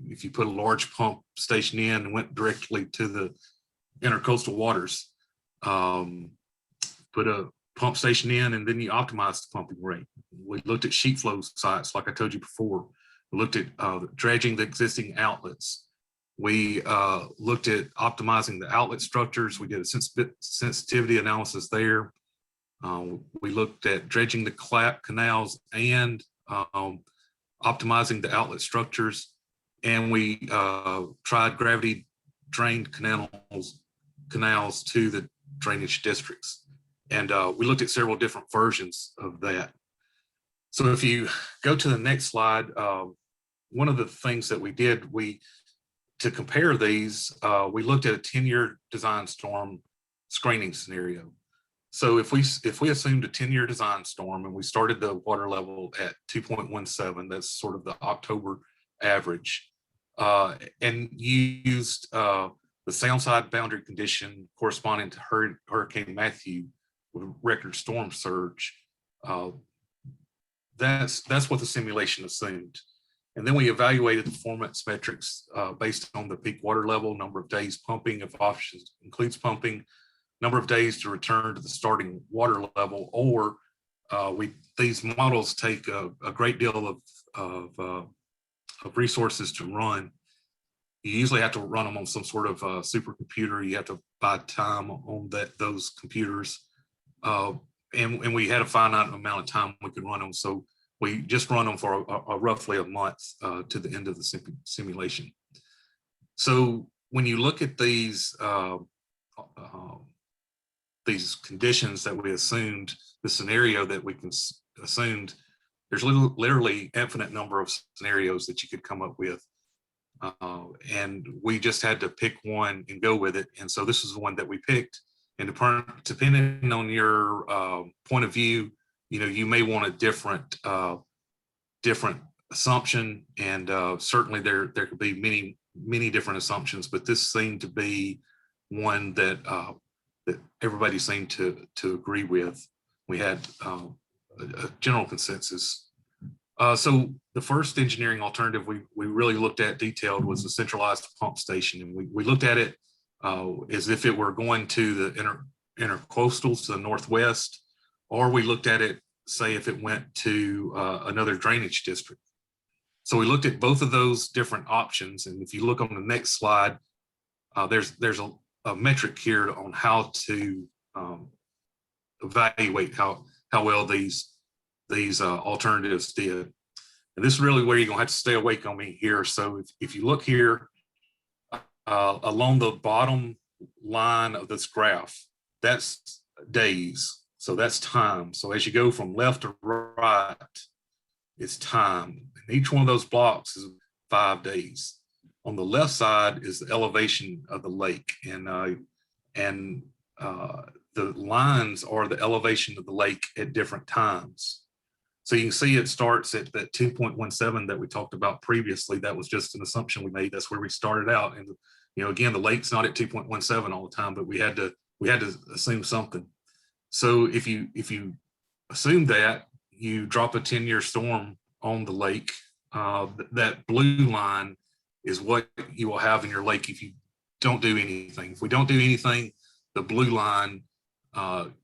If you put a large pump station in and went directly to the intercoastal waters, put a pump station in and then you optimize the pumping rate. We looked at sheet flow sites, like I told you before. We looked at dredging the existing outlets. We looked at optimizing the outlet structures. We did a sensitivity analysis there. We looked at dredging the canals and optimizing the outlet structures. And we tried gravity drained canals to the drainage districts. And we looked at several different versions of that. So if you go to the next slide, one of the things that we did, to compare these, we looked at a 10-year design storm screening scenario. So if we assumed a 10-year design storm and we started the water level at 2.17, that's sort of the October average, and used the Soundside boundary condition corresponding to Hurricane Matthew with record storm surge, that's what the simulation assumed. And then we evaluated the performance metrics based on the peak water level, number of days pumping, if options includes pumping, number of days to return to the starting water level, or these models take a great deal of resources to run. You usually have to run them on some sort of supercomputer. You have to buy time on those computers. And we had a finite amount of time we could run them. So we just run them for roughly a month to the end of the simulation. So when you look at these conditions that we assumed, the scenario that we assumed, there's literally infinite number of scenarios that you could come up with. And we just had to pick one and go with it. And so this is the one that we picked. And depending on your point of view, you may want a different assumption. And certainly there could be many different assumptions, but this seemed to be one that everybody seemed to agree with. We had a general consensus. So the first engineering alternative we really looked at detailed was the centralized pump station. And we looked at it as if it were going to the intercoastals to the northwest, or we looked at it, say, if it went to another drainage district. So we looked at both of those different options. And if you look on the next slide, there's a metric here on how to evaluate how well these alternatives did. And this is really where you're gonna have to stay awake on me here. So if you look here, along the bottom line of this graph, that's days. So that's time. So as you go from left to right, it's time. And each one of those blocks is 5 days. On the left side is the elevation of the lake, and the lines are the elevation of the lake at different times. So you can see it starts at that 2.17 that we talked about previously. That was just an assumption we made. That's where we started out. And again, the lake's not at 2.17 all the time, but we had to assume something. So if you assume that, you drop a 10-year storm on the lake, that blue line is what you will have in your lake if you don't do anything. If we don't do anything, the blue line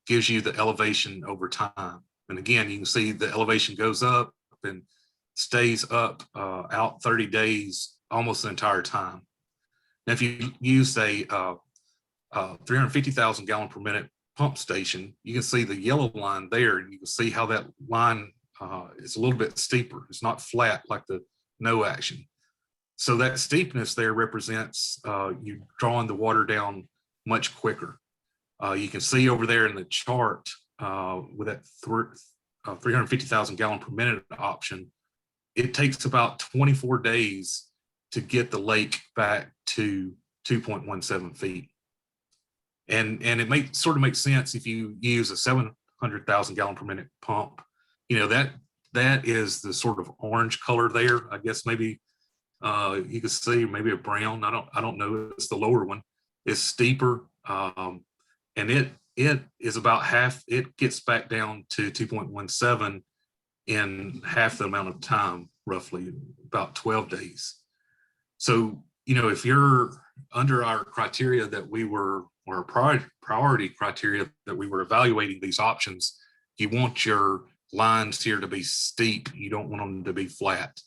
gives you the elevation over time. And again, you can see the elevation goes up and stays up out 30 days almost the entire time. Now, if you use a 350,000 gallon per minute pump station, you can see the yellow line there, and you can see how that line is a little bit steeper. It's not flat like the no action. So that steepness there represents you drawing the water down much quicker. You can see over there in the chart with that 350,000 gallon per minute option, it takes about 24 days to get the lake back to 2.17 feet. And it sort of makes sense if you use a 700,000 gallon per minute pump. That is the sort of orange color there. I guess maybe you can see maybe a brown. I don't know. It's the lower one. It's steeper, and it is about half. It gets back down to 2.17 in half the amount of time, roughly about 12 days. So if you're under our criteria that we were, or priority criteria that we were evaluating these options, you want your lines here to be steep. You don't want them to be flat.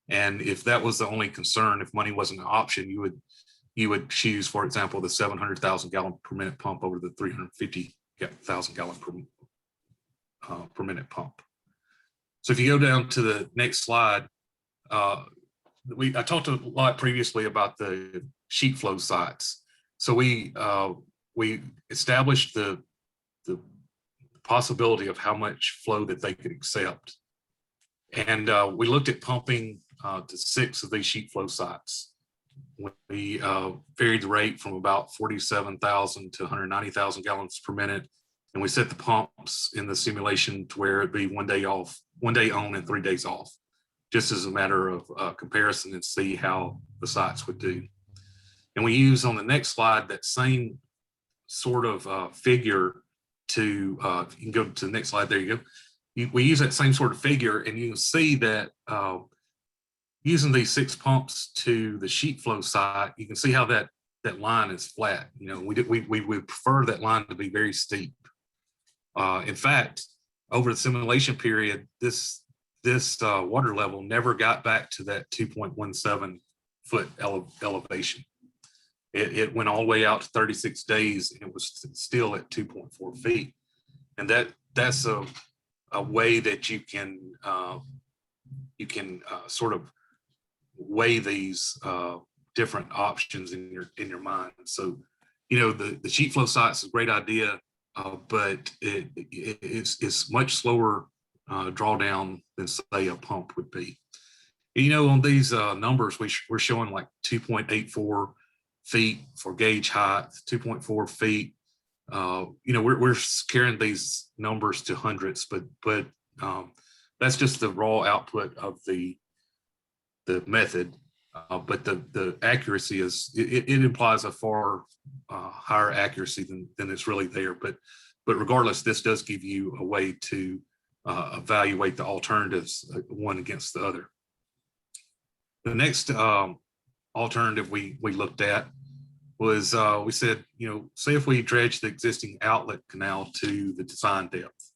And if that was the only concern, if money wasn't an option, you would choose, for example, the 700,000 gallon per minute pump over the 350,000 gallon per minute pump. So if you go down to the next slide, I talked a lot previously about the sheet flow sites. So we established the possibility of how much flow that they could accept. And we looked at pumping to 6 of these sheet flow sites. We varied the rate from about 47,000 to 190,000 gallons per minute. And we set the pumps in the simulation to where it'd be 1 day off, 1 day on and 3 days off, just as a matter of comparison and see how the sites would do. And we use on the next slide that same sort of figure to, you can go to the next slide, there you go. We use that same sort of figure, and you can see that using these 6 pumps to the sheet flow site, you can see how that line is flat. We would prefer that line to be very steep. In fact, over the simulation period, this water level never got back to that 2.17 foot elevation. It went all the way out to 36 days, and it was still at 2.4 feet. And that's a way that you can sort of weigh these different options in your mind. So, the sheet flow site's a great idea, but it's much slower drawdown than, say, a pump would be. On these numbers, we're showing like 2.84 feet for gauge height, 2.4 feet. We're carrying these numbers to hundreds, but that's just the raw output of the method. But the accuracy it implies a far higher accuracy than it's really there. But regardless, this does give you a way to evaluate the alternatives one against the other. The next alternative we looked at was we said, say if we dredge the existing outlet canal to the design depth.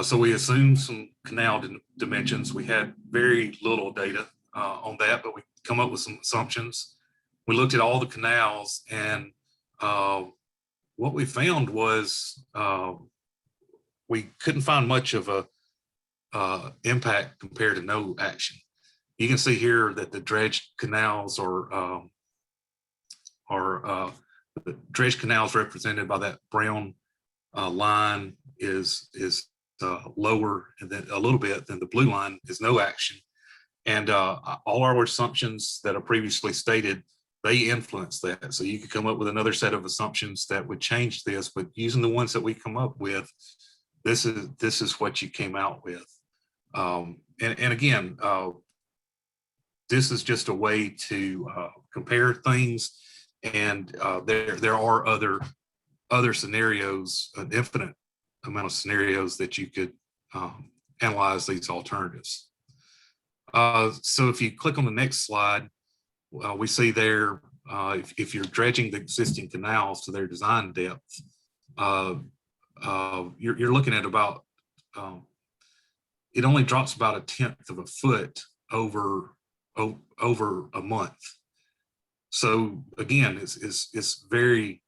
So we assumed some canal dimensions. We had very little data on that, but we come up with some assumptions. We looked at all the canals, and what we found was we couldn't find much of a impact compared to no action. You can see here that the dredged canals are the dredge canals represented by that brown line is lower and then a little bit than the blue line is no action. And all our assumptions that are previously stated, they influence that. So you could come up with another set of assumptions that would change this, but using the ones that we come up with, this is what you came out with. And again, this is just a way to compare things. And there are other scenarios, an infinite amount of scenarios that you could analyze these alternatives. So if you click on the next slide, we see there, if you're dredging the existing canals to their design depth, you're looking at about, it only drops about 1/10 of a foot over a month. So again, it's very,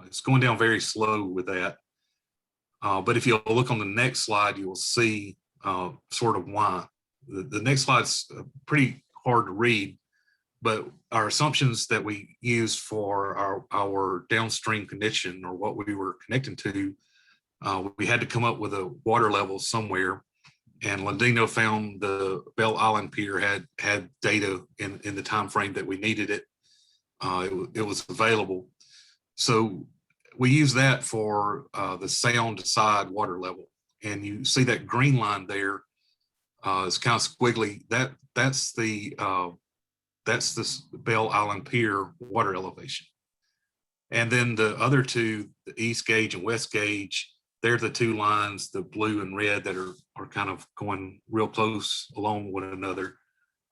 it's going down very slow with that. But if you look on the next slide, you will see sort of why. The next slide's pretty hard to read, but our assumptions that we used for our downstream connection, or what we were connecting to, we had to come up with a water level somewhere. And Landino found the Bell Island Pier had data in the time frame that we needed it. It was available. So we use that for the sound side water level. And you see that green line there, it's kind of squiggly. That's the Bell Island Pier water elevation. And then the other two, the east gauge and west gauge, they're the two lines, the blue and red, that are kind of going real close along one another.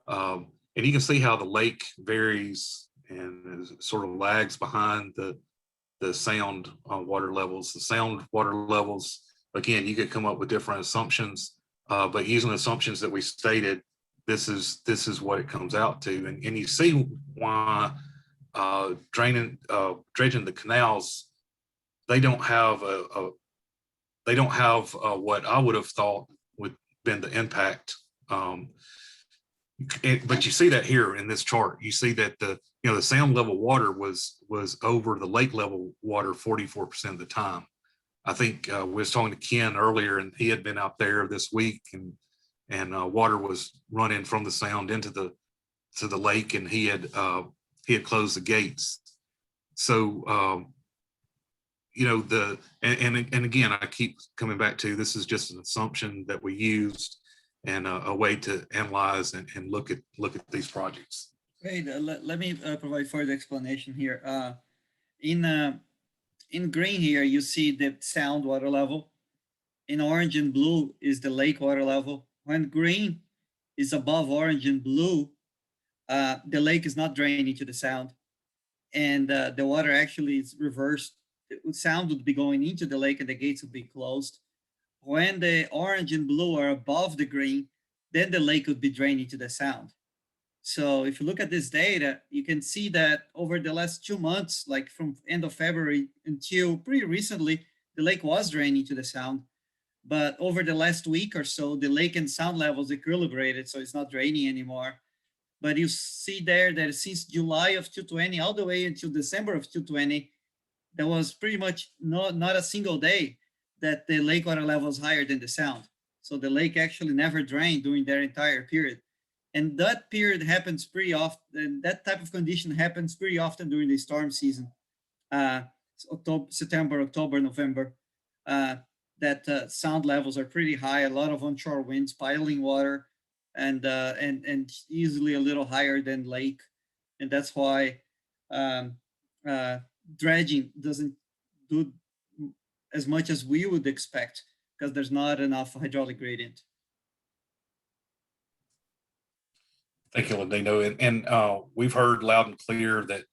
And you can see how the lake varies and sort of lags behind the sound water levels. The sound water levels, again, you could come up with different assumptions, but using the assumptions that we stated, this is what it comes out to. And you see why dredging the canals, they don't have what I would have thought would been the impact. But you see that here in this chart. You see that the sound level water was over the lake level water 44% of the time. I think we was talking to Ken earlier, and he had been out there this week, and water was running from the sound into the lake, and he had closed the gates. So and again, I keep coming back to, this is just an assumption that we used, and a way to analyze and look at these projects. Great. Let me provide further explanation here. In green here, you see the sound water level. In orange and blue is the lake water level. When green is above orange and blue, the lake is not draining to the sound, and the water actually is reversed. The sound would be going into the lake and the gates would be closed. When the orange and blue are above the green, then the lake would be draining to the sound. So if you look at this data, you can see that over the last 2 months, like from end of February until pretty recently, the lake was draining to the sound. But over the last week or so, the lake and sound levels equilibrated, so it's not draining anymore. But you see there that since July of 2020 all the way until December of 2020, there was pretty much not a single day that the lake water level is higher than the sound. So the lake actually never drained during their entire period. And that period happens pretty often. That type of condition happens pretty often during the storm season, September, October, November. That sound levels are pretty high, a lot of onshore winds, piling water, and easily a little higher than lake. And that's why dredging doesn't do as much as we would expect, because there's not enough hydraulic gradient. Thank you, Landino. And we've heard loud and clear that,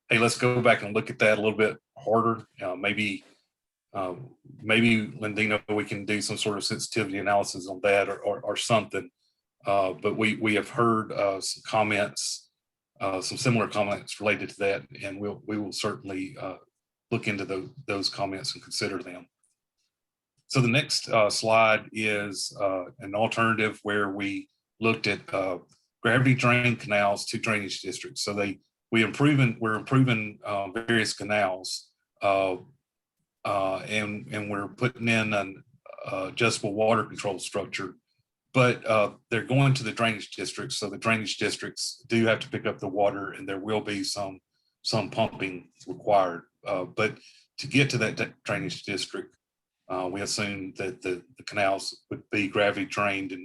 hey, let's go back and look at that a little bit harder. Maybe Landino, we can do some sort of sensitivity analysis on that, or something. But we have heard some comments, some similar comments related to that, and we will certainly look into those comments and consider them. So the next slide is an alternative where we looked at gravity drain canals to drainage districts. So we're improving various canals, and we're putting in an adjustable water control structure, but they're going to the drainage districts. So the drainage districts do have to pick up the water, and there will be some pumping required. But to get to that drainage district, we assume that the canals would be gravity drained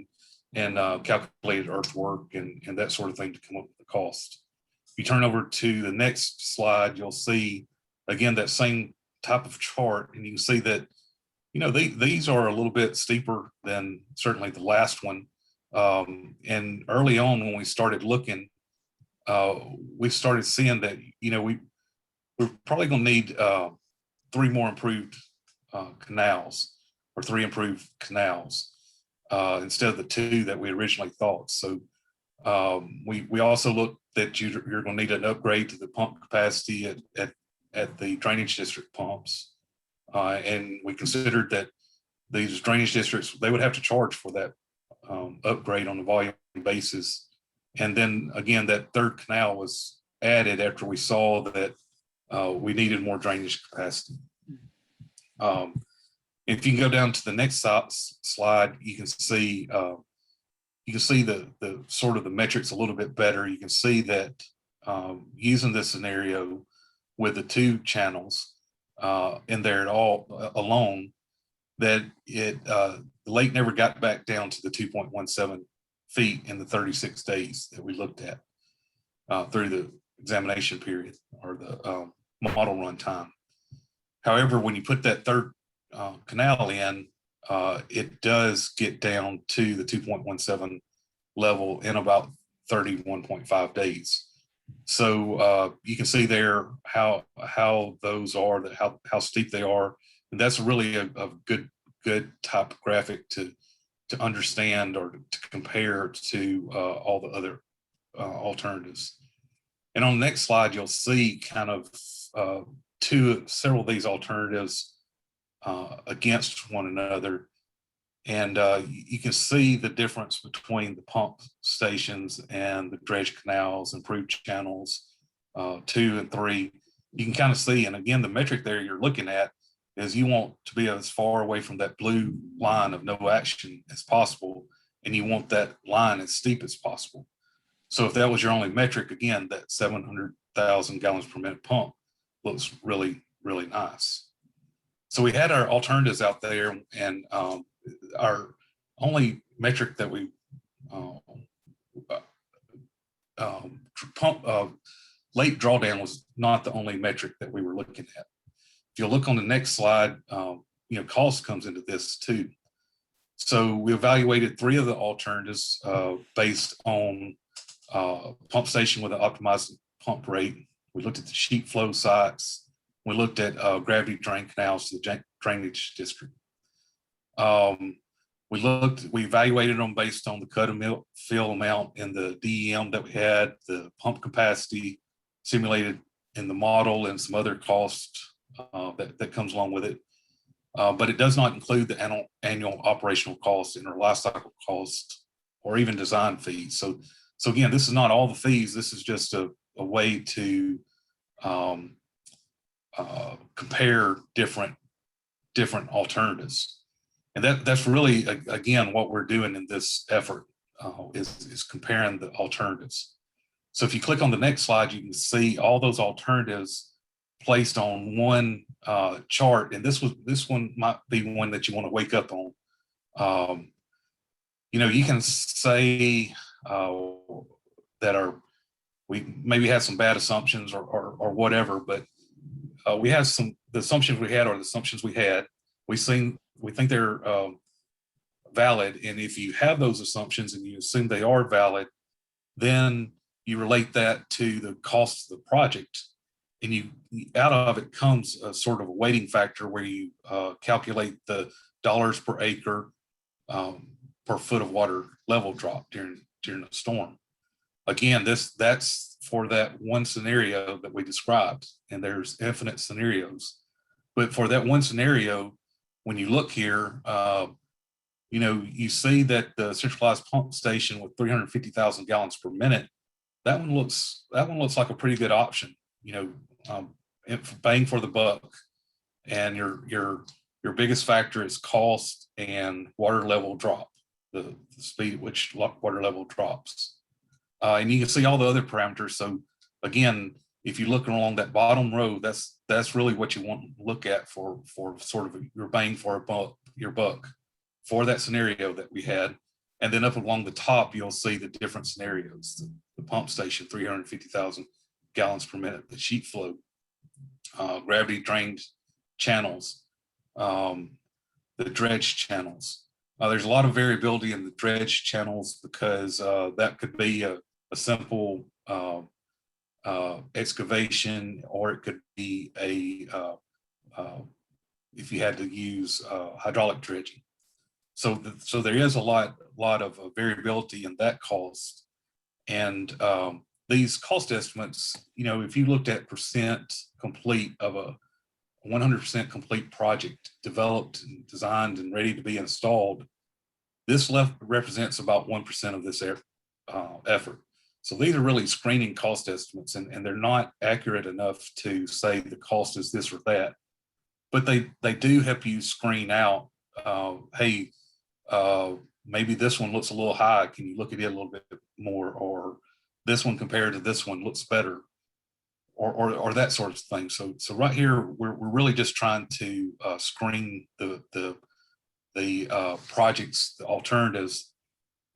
and calculated earthwork and that sort of thing to come up with the cost. If you turn over to the next slide, you'll see again that same type of chart, and you can see that, you know, these are a little bit steeper than certainly the last one. And early on when we started looking, we started seeing that, you know, we're probably going to need 3 more improved canals, or 3 improved canals instead of the 2 that we originally thought. So we also looked that you're going to need an upgrade to the pump capacity at the drainage district pumps. And we considered that these drainage districts, they would have to charge for that upgrade on a volume basis. And then again, that 3rd canal was added after we saw that we needed more drainage capacity. If you can go down to the next slide, you can see the sort of the metrics a little bit better. You can see that using this scenario with the 2 channels in there at all alone, that the lake never got back down to the 2.17 feet in the 36 days that we looked at through the examination period, or the model run time. However, when you put that 3rd canal in, it does get down to the 2.17 level in about 31.5 days. So you can see there how those are, how steep they are, and that's really a good typographic to understand or to compare to all the other alternatives. And on the next slide, you'll see kind of several of these alternatives against one another. And you can see the difference between the pump stations and the dredge canals, improved channels 2 and 3. You can kind of see, and again, the metric there you're looking at is you want to be as far away from that blue line of no action as possible, and you want that line as steep as possible. So if that was your only metric, again, that 700,000 gallons per minute pump looks really, really nice. So we had our alternatives out there, and our only metric that we late drawdown was not the only metric that we were looking at. If you look on the next slide, you know, cost comes into this too. So we evaluated 3 of the alternatives based on pump station with an optimized pump rate. We looked at the sheet flow sites. We looked at gravity drain canals to the drainage district. We evaluated them based on the cut and fill amount and the DEM that we had, the pump capacity simulated in the model, and some other costs that comes along with it. But it does not include the annual operational costs and our life cycle costs or even design fees. So again, this is not all the fees. This is just a way to compare different alternatives. And that's really, again, what we're doing in this effort is comparing the alternatives. So if you click on the next slide, you can see all those alternatives placed on one chart. And this one might be one that you want to wake up on. You know, you can say that we maybe had some bad assumptions or whatever, but we have the assumptions we had are the assumptions we had. We think they're valid. And if you have those assumptions and you assume they are valid, then you relate that to the cost of the project. And out of it comes a sort of a weighting factor where you calculate the dollars per acre per foot of water level drop during a storm. Again, that's for that one scenario that we described, and there's infinite scenarios. But for that one scenario, when you look here, you know, you see that the centralized pump station with 350,000 gallons per minute, that one looks like a pretty good option. You know, bang for the buck, and your biggest factor is cost and water level drop, the speed at which water level drops. And you can see all the other parameters. So again, if you're looking along that bottom row, that's really what you want to look at for sort of your bang for your buck for that scenario that we had. And then up along the top, you'll see the different scenarios. The pump station, 350,000 gallons per minute, the sheet flow, gravity drained channels, the dredge channels. There's a lot of variability in the dredge channels because that could be a simple excavation, or it could be if you had to use hydraulic dredging. So there is a lot of variability in that cost. And these cost estimates, you know, if you looked at percent complete of a 100% complete project developed and designed and ready to be installed, this represents about 1% of this effort. So these are really screening cost estimates, and they're not accurate enough to say the cost is this or that, but they do help you screen out, hey, maybe this one looks a little high. Can you look at it a little bit more? Or this one compared to this one looks better, or that sort of thing. So right here, we're really just trying to screen the projects, the alternatives.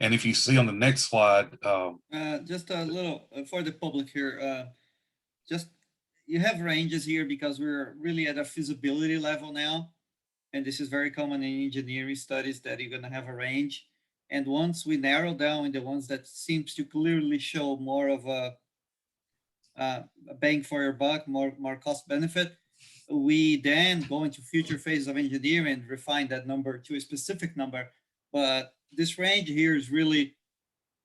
And if you see on the next slide, just a little for the public here, just you have ranges here because we're really at a feasibility level now. And this is very common in engineering studies that you're going to have a range. And once we narrow down in the ones that seems to clearly show more of a bang for your buck, more cost benefit, we then go into future phases of engineering and refine that number to a specific number. But this range here is really,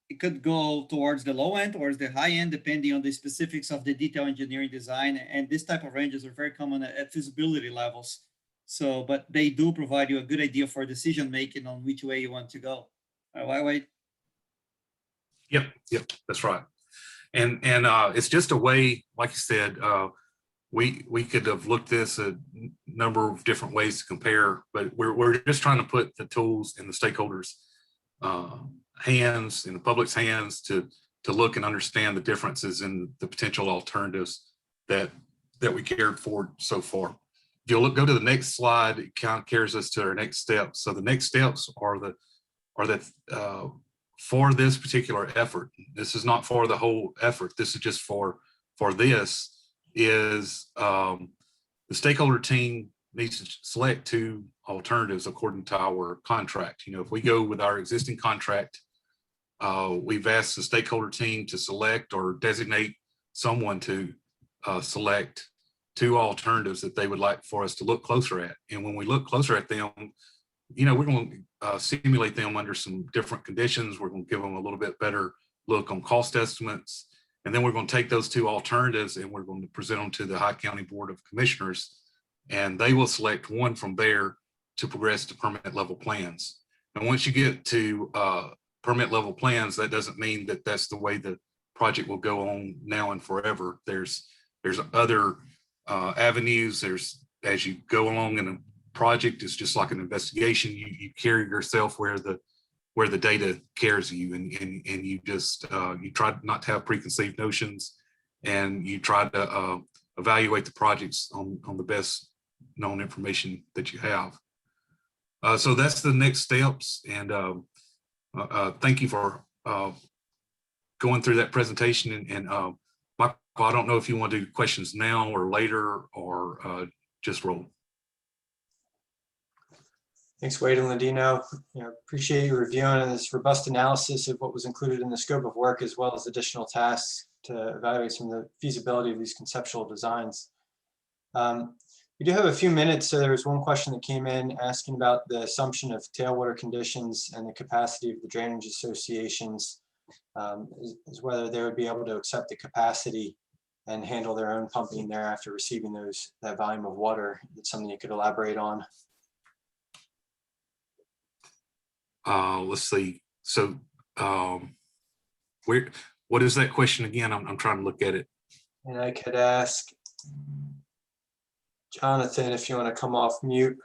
it could go towards the low end or the high end, depending on the specifics of the detail engineering design. And this type of ranges are very common at feasibility levels. So, but they do provide you a good idea for decision making on which way you want to go. Wait. Yep, that's right. And it's just a way, like you said, we could have looked this a number of different ways to compare, but we're just trying to put the tools in the stakeholders' hands, in the public's hands, to look and understand the differences in the potential alternatives that we cared for so far. If you'll go to the next slide, it kind of carries us to our next steps. So the next steps are that for this particular effort, this is not for the whole effort. This is just for this, is the stakeholder team needs to select two alternatives according to our contract. You know, if we go with our existing contract, we've asked the stakeholder team to select or designate someone to select two alternatives that they would like for us to look closer at. And when we look closer at them, you know, we're going to simulate them under some different conditions. We're going to give them a little bit better look on cost estimates. And then we're going to take those two alternatives and we're going to present them to the High County Board of Commissioners, and they will select one from there to progress to permit level plans. And once you get to permit level plans, that doesn't mean that that's the way the project will go on now and forever. There's other avenues. There's, as you go along in a project, it's just like an investigation. You carry yourself where the data carries you, and you just you try not to have preconceived notions, and you try to evaluate the projects on the best known information that you have. So that's the next steps, and thank you for going through that presentation. And Michael, I don't know if you want to do questions now or later, or just roll. Thanks, Wade and Ladino. Appreciate you reviewing this robust analysis of what was included in the scope of work, as well as additional tasks to evaluate some of the feasibility of these conceptual designs. We do have a few minutes, so there was one question that came in asking about the assumption of tailwater conditions and the capacity of the drainage associations, as whether they would be able to accept the capacity and handle their own pumping there after receiving that volume of water. It's something you could elaborate on. Let's see. So What is that question again? I'm trying to look at it. And I could ask Jonathan if you want to come off mute.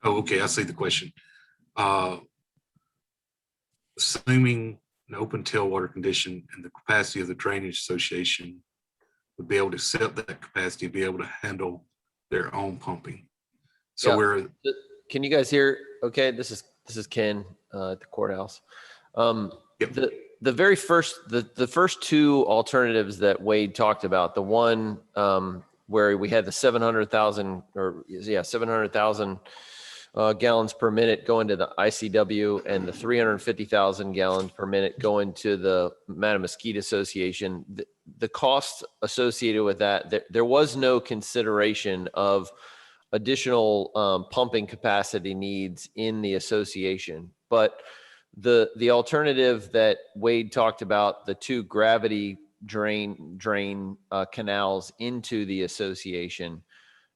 Oh, okay, I see the question. Assuming an open tailwater condition and the capacity of the Drainage Association would be able to set that capacity to be able to handle their own pumping. So Yeah. we're, Can you guys hear? Okay, this is Ken at the courthouse. Yep. The very first, the first two alternatives that Wade talked about, the one where we had the 700,000 or 700,000 gallons per minute going to the ICW and the 350,000 gallons per minute going to the Mattamuskeet Association. The costs associated with that, there was no consideration of additional pumping capacity needs in the association. But the alternative that Wade talked about, the two gravity drain canals into the association,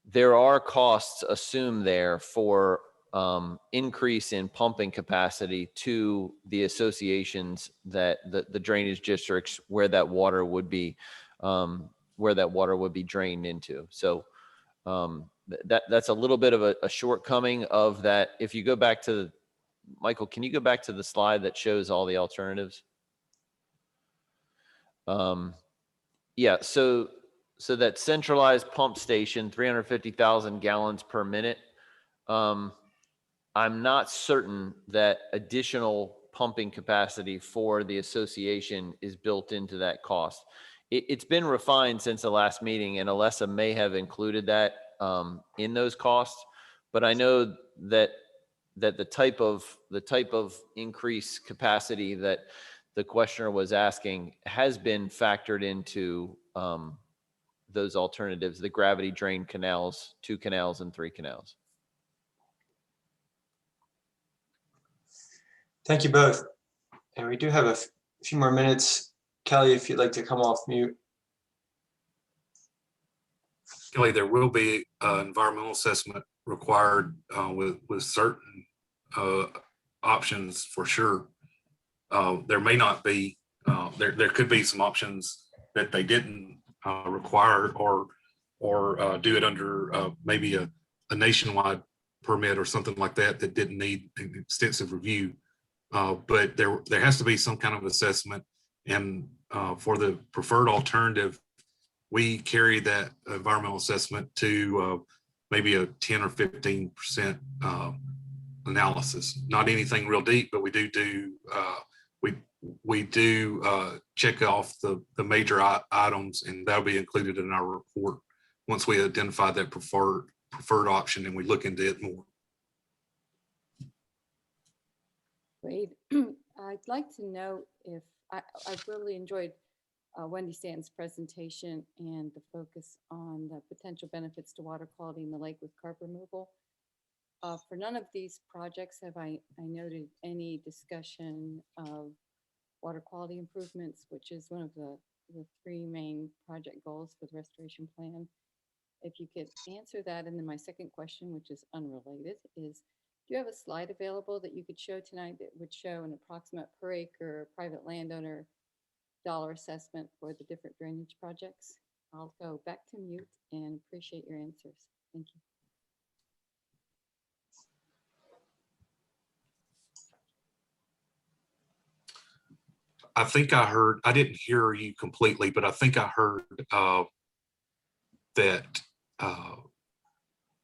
there are costs assumed there for increase in pumping capacity to the associations that the drainage districts where that water would be drained into. So that's a little bit of a shortcoming of that. If you go back to Michael, can you go back to the slide that shows all the alternatives? Yeah, so that centralized pump station, 350,000 gallons per minute. I'm not certain that additional pumping capacity for the association is built into that cost. It's been refined since the last meeting, and Alessa may have included that in those costs, but I know that the type of increased capacity that the questioner was asking has been factored into those alternatives, the gravity drain canals, 2 canals and 3 canals. Thank you both. And we do have a few more minutes. Kelly, if you'd like to come off mute. Kelly, there will be an environmental assessment required with certain options for sure. There may not be, there could be some options that they didn't require or do it under maybe a nationwide permit or something like that that didn't need an extensive review. But there has to be some kind of assessment, and for the preferred alternative, we carry that environmental assessment to maybe a 10 or 15% analysis. Not anything real deep, but we do check off the major items, and that'll be included in our report once we identify that preferred option and we look into it more. Wade, I'd like to know if I've really enjoyed Wendy Stanton's presentation and the focus on the potential benefits to water quality in the lake with carp removal. For none of these projects have I noted any discussion of water quality improvements, which is one of the 3 main project goals for the restoration plan. If you could answer that. And then my second question, which is unrelated, is do you have a slide available that you could show tonight that would show an approximate per acre private landowner dollar assessment for the different drainage projects? I'll go back to mute and appreciate your answers. Thank you. I think I heard, I didn't hear you completely, but I think I heard that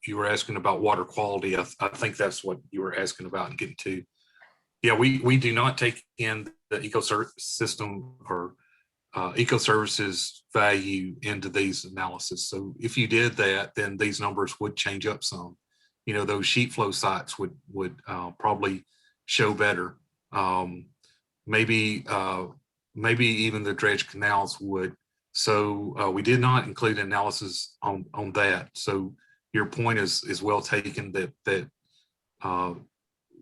you were asking about water quality. I think that's what you were asking about and getting to. Yeah, we do not take in the ecosystem or ecoservices value into these analysis. So if you did that, then these numbers would change up some. You know, those sheet flow sites would probably show better. Maybe even the dredge canals would. So we did not include analysis on that. So your point is well taken that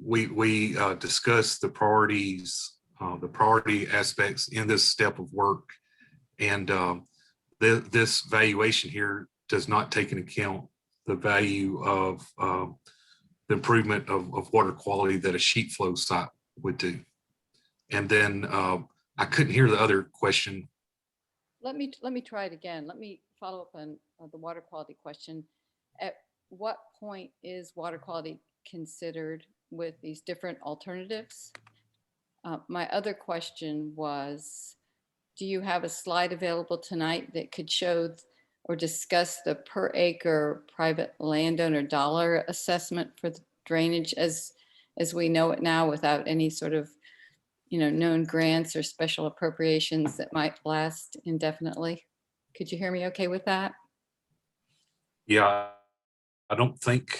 we discussed the priorities, the priority aspects in this step of work, and this valuation here does not take into account the value of the improvement of water quality that a sheet flow site would do. And then I couldn't hear the other question. Let me try it again. Let me follow up on the water quality question. At what point is water quality considered with these different alternatives? My other question was, do you have a slide available tonight that could show or discuss the per acre private landowner dollar assessment for the drainage as we know it now, without any sort of known grants or special appropriations that might last indefinitely? Could you hear me okay with that? Yeah, I don't think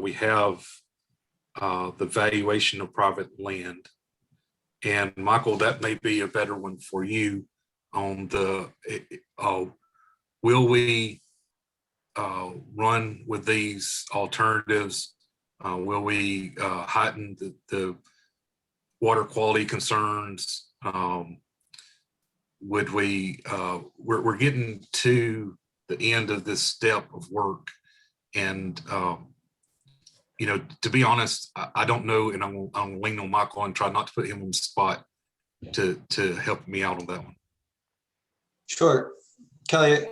we have the valuation of private land. And Michael, that may be a better one for you on the, will we run with these alternatives? Will we heighten the water quality concerns? Would we, we're getting to the end of this step of work. And, to be honest, I don't know, and I'm leaning on Michael and try not to put him on the spot to help me out on that one. Sure. Kelly,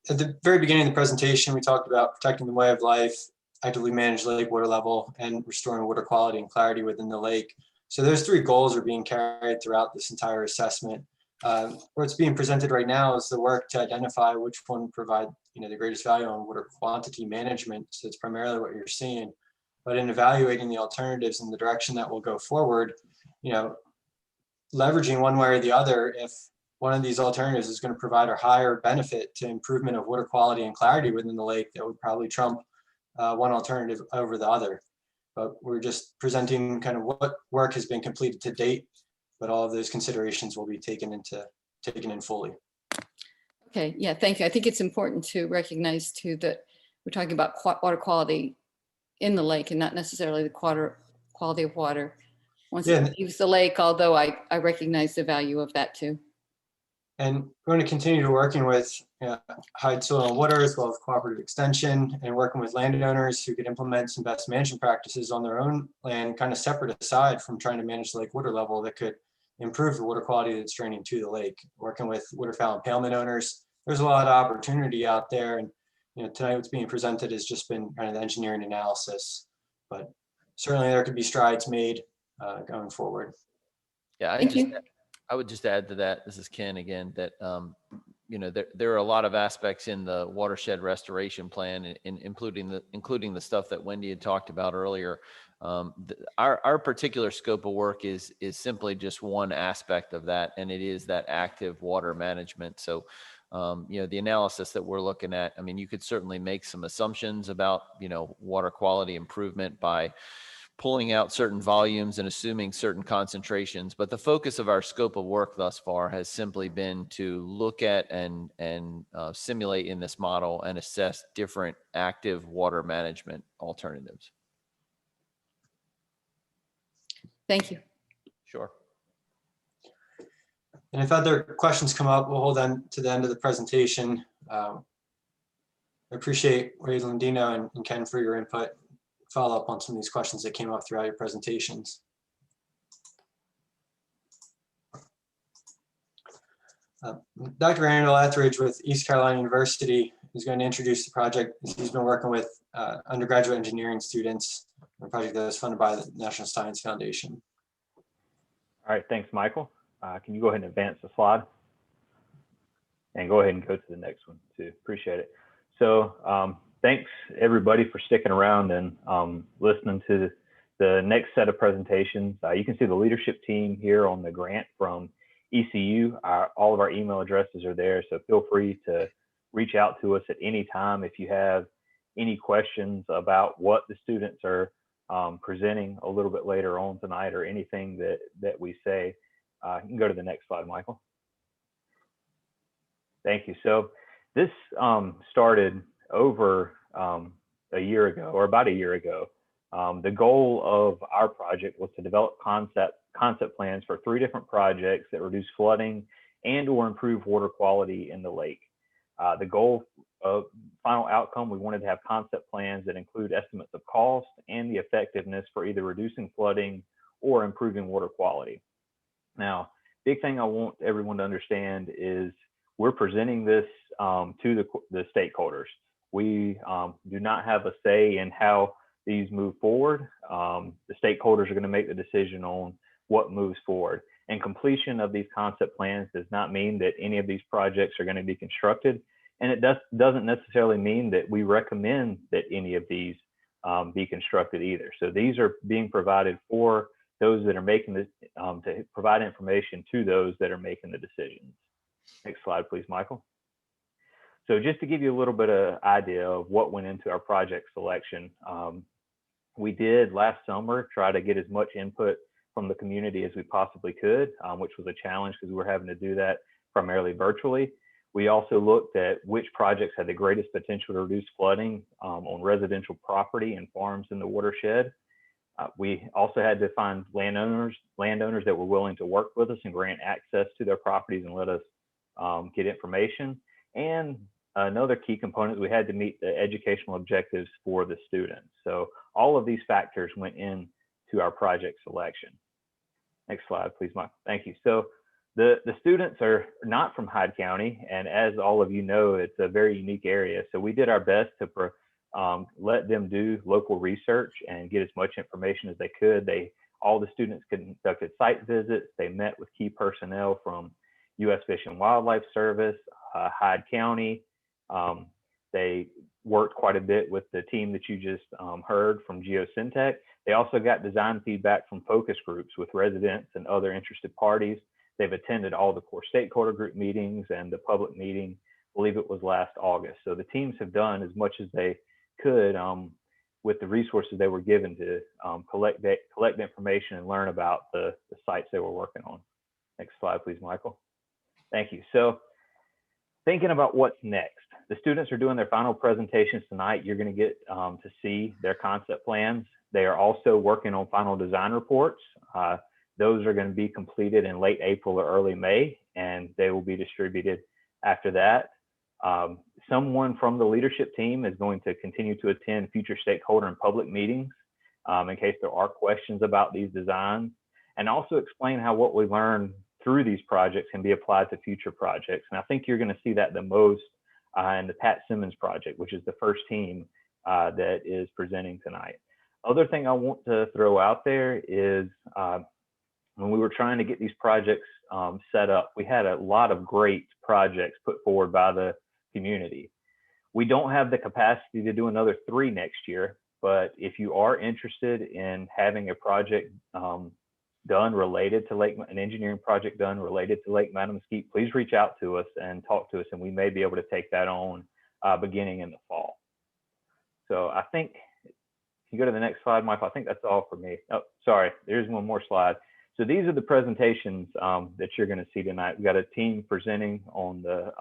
at the very beginning of the presentation, we talked about protecting the way of life, actively manage lake water level, and restoring water quality and clarity within the lake. So those three goals are being carried throughout this entire assessment. What's being presented right now is the work to identify which one provide the greatest value on water quantity management. So it's primarily what you're seeing. But in evaluating the alternatives and the direction that will go forward, leveraging one way or the other, if one of these alternatives is going to provide a higher benefit to improvement of water quality and clarity within the lake, that would probably trump one alternative over the other. But we're just presenting kind of what work has been completed to date, but all of those considerations will be taken in fully. Okay, yeah, thank you. I think it's important to recognize too that we're talking about water quality in the lake and not necessarily the quality of water once it leaves the lake, although I recognize the value of that too. And we're going to continue to working with Hyde Soil and Water, as well as Cooperative Extension, and working with landowners who could implement some best management practices on their own land, kind of separate aside from trying to manage the lake water level, that could improve the water quality that's draining to the lake. Working with waterfowl impalement owners, there's a lot of opportunity out there. And tonight what's being presented has just been kind of the engineering analysis, but certainly there could be strides made going forward. Yeah, I would just add to that, this is Ken again, that there are a lot of aspects in the watershed restoration plan, including the stuff that Wendy had talked about earlier. Our particular scope of work is simply just one aspect of that, and it is that active water management. So the analysis that we're looking at, I mean, you could certainly make some assumptions about water quality improvement by pulling out certain volumes and assuming certain concentrations, but the focus of our scope of work thus far has simply been to look at and simulate in this model and assess different active water management alternatives. Thank you. Sure. And if other questions come up, we'll hold them to the end of the presentation. I appreciate Ray Landino and Ken for your input. Follow up on some of these questions that came up throughout your presentations. Dr. Randall Etheridge with East Carolina University is going to introduce the project. He's been working with undergraduate engineering students, a project that was funded by the National Science Foundation. All right, thanks, Michael. Can you go ahead and advance the slide? And go ahead and go to the next one too. Appreciate it. So thanks everybody for sticking around and listening to the next set of presentations. You can see the leadership team here on the grant from ECU. All of our email addresses are there, so feel free to reach out to us at any time if you have any questions about what the students are presenting a little bit later on tonight, or anything that we say. You can go to the next slide, Michael. Thank you. So this started over a year ago, or about a year ago. The goal of our project was to develop concept plans for 3 different projects that reduce flooding and or improve water quality in the lake. The goal of final outcome, we wanted to have concept plans that include estimates of cost and the effectiveness for either reducing flooding or improving water quality. Now, big thing I want everyone to understand is we're presenting this to the stakeholders. We do not have a say in how these move forward. The stakeholders are going to make the decision on what moves forward. And completion of these concept plans does not mean that any of these projects are going to be constructed. And it doesn't necessarily mean that we recommend that any of these be constructed either. So these are being provided for those that are making this, to provide information to those that are making the decisions. Next slide, please, Michael. So just to give you a little bit of idea of what went into our project selection, we did last summer try to get as much input from the community as we possibly could, which was a challenge because we were having to do that primarily virtually. We also looked at which projects had the greatest potential to reduce flooding on residential property and farms in the watershed. We also had to find landowners that were willing to work with us and grant access to their properties and let us get information. And another key component, we had to meet the educational objectives for the students. So all of these factors went into our project selection. Next slide, please, Mike. Thank you. So the students are not from Hyde County, and as all of you know, it's a very unique area. So we did our best to let them do local research and get as much information as they could. All the students conducted site visits. They met with key personnel from U.S. Fish and Wildlife Service, Hyde County. They worked quite a bit with the team that you just heard from Geosyntec. They also got design feedback from focus groups with residents and other interested parties. They've attended all the core stakeholder group meetings and the public meeting, I believe it was last August. So the teams have done as much as they could with the resources they were given to collect information and learn about the sites they were working on. Next slide, please, Michael. Thank you. So thinking about what's next, the students are doing their final presentations tonight. You're going to get to see their concept plans. They are also working on final design reports. Those are going to be completed in late April or early May, and they will be distributed after that. Someone from the leadership team is going to continue to attend future stakeholder and public meetings in case there are questions about these designs, and also explain how what we learn through these projects can be applied to future projects. And I think you're going to see that the most in the Pat Simmons project, which is the first team that is presenting tonight. Other thing I want to throw out there is when we were trying to get these projects set up, we had a lot of great projects put forward by the community. We don't have the capacity to do another 3 next year, but if you are interested in having a project done related to an engineering project done related to Lake Mattamuskeet, please reach out to us and talk to us, and we may be able to take that on beginning in the fall. So I think, if you go to the next slide, Michael, I think that's all for me. Oh, sorry, there's one more slide. So these are the presentations that you're going to see tonight. We've got a team presenting on the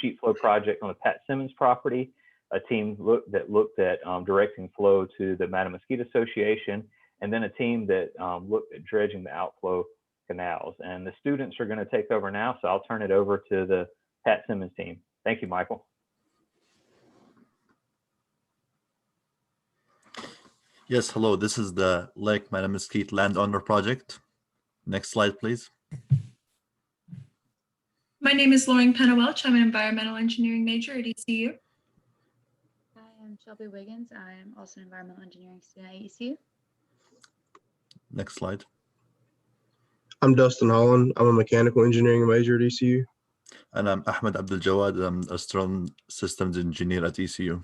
sheet flow project on the Pat Simmons property, a team that looked at directing flow to the Mattamuskeet Association, and then a team that looked at dredging the outflow canals. And the students are going to take over now, so I'll turn it over to the Pat Simmons team. Thank you, Michael. Yes, hello. This is the Lake Mattamuskeet Landowner Project. Next slide, please. My name is Lauren Penna-Welch. I'm an environmental engineering major at ECU. Hi, I'm Shelby Wiggins. I am also an environmental engineering student at ECU. Next slide. I'm Dustin Holland. I'm a mechanical engineering major at ECU. And I'm Ahmed Abdul Jawad. I'm a strong systems engineer at ECU.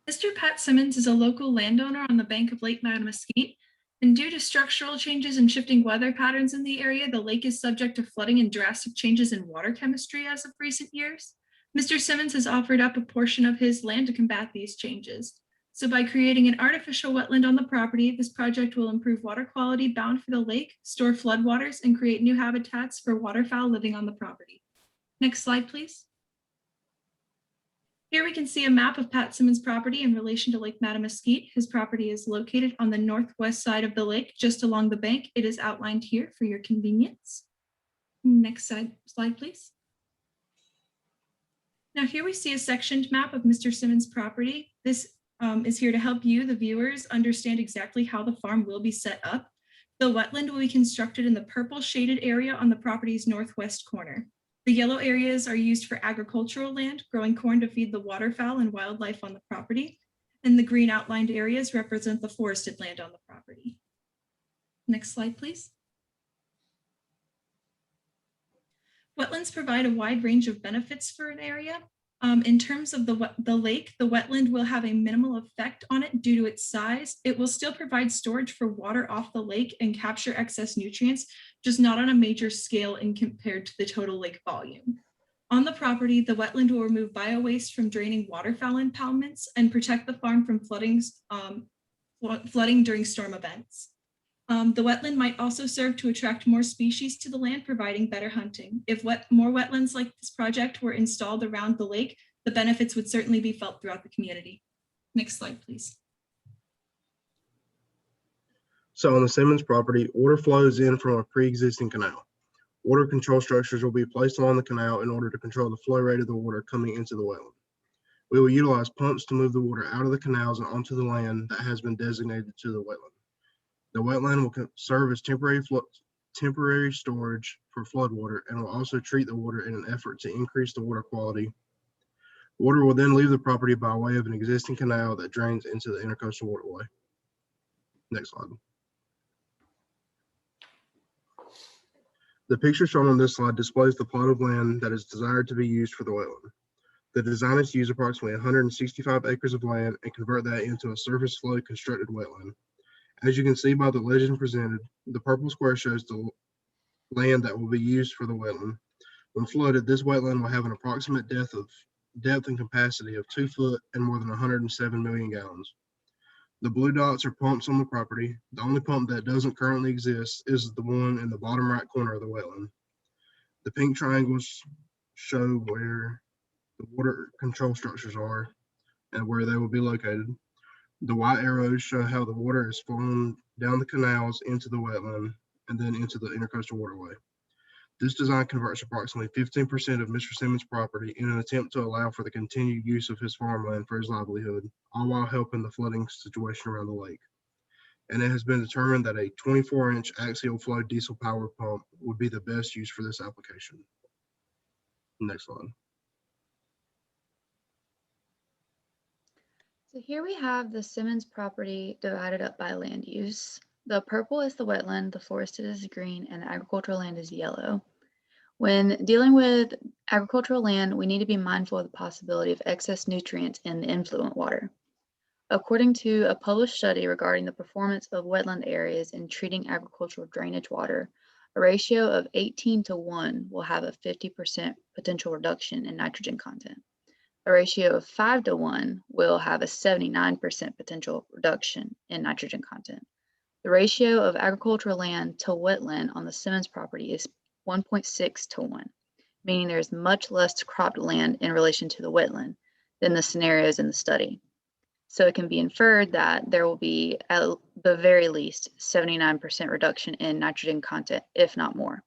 Mr. Pat Simmons is a local landowner on the bank of Lake Mattamuskeet, and due to structural changes and shifting weather patterns in the area, the lake is subject to flooding and drastic changes in water chemistry as of recent years. Mr. Simmons has offered up a portion of his land to combat these changes. So by creating an artificial wetland on the property, this project will improve water quality bound for the lake, store floodwaters, and create new habitats for waterfowl living on the property. Next slide, please. Here we can see a map of Pat Simmons' property in relation to Lake Mattamuskeet. His property is located on the northwest side of the lake, just along the bank. It is outlined here for your convenience. Next slide, please. Now here we see a sectioned map of Mr. Simmons' property. This is here to help you, the viewers, understand exactly how the farm will be set up. The wetland will be constructed in the purple shaded area on the property's northwest corner. The yellow areas are used for agricultural land, growing corn to feed the waterfowl and wildlife on the property. And the green outlined areas represent the forested land on the property. Next slide, please. Wetlands provide a wide range of benefits for an area. In terms of the lake, the wetland will have a minimal effect on it due to its size. It will still provide storage for water off the lake and capture excess nutrients, just not on a major scale in compared to the total lake volume. On the property, the wetland will remove biowaste from draining waterfowl impoundments and protect the farm from flooding during storm events. The wetland might also serve to attract more species to the land, providing better hunting. If more wetlands like this project were installed around the lake, the benefits would certainly be felt throughout the community. Next slide, please. So on the Simmons property, water flows in from a pre-existing canal. Water control structures will be placed along the canal in order to control the flow rate of the water coming into the wetland. We will utilize pumps to move the water out of the canals and onto the land that has been designated to the wetland. The wetland will serve as temporary storage for floodwater and will also treat the water in an effort to increase the water quality. Water will then leave the property by way of an existing canal that drains into the intercoastal waterway. Next slide. The picture shown on this slide displays the plot of land that is desired to be used for the wetland. The design is to use approximately 165 acres of land and convert that into a surface flow constructed wetland. As you can see by the legend presented, the purple square shows the land that will be used for the wetland. When flooded, this wetland will have an approximate depth and capacity of 2 foot and more than 107 million gallons. The blue dots are pumps on the property. The only pump that doesn't currently exist is the one in the bottom right corner of the wetland. The pink triangles show where the water control structures are and where they will be located. The white arrows show how the water is flowing down the canals into the wetland and then into the intercoastal waterway. This design converts approximately 15% of Mr. Simmons' property in an attempt to allow for the continued use of his farmland for his livelihood, all while helping the flooding situation around the lake. And it has been determined that a 24-inch axial flow diesel powered pump would be the best use for this application. Next slide. So here we have the Simmons property divided up by land use. The purple is the wetland, the forested is green, and the agricultural land is yellow. When dealing with agricultural land, we need to be mindful of the possibility of excess nutrients in the influent water. According to a published study regarding the performance of wetland areas in treating agricultural drainage water, a ratio of 18:1 will have a 50% potential reduction in nitrogen content. A ratio of 5:1 will have a 79% potential reduction in nitrogen content. The ratio of agricultural land to wetland on the Simmons property is 1.6:1, meaning there's much less cropped land in relation to the wetland than the scenarios in the study. So it can be inferred that there will be, at the very least, 79% reduction in nitrogen content, if not more.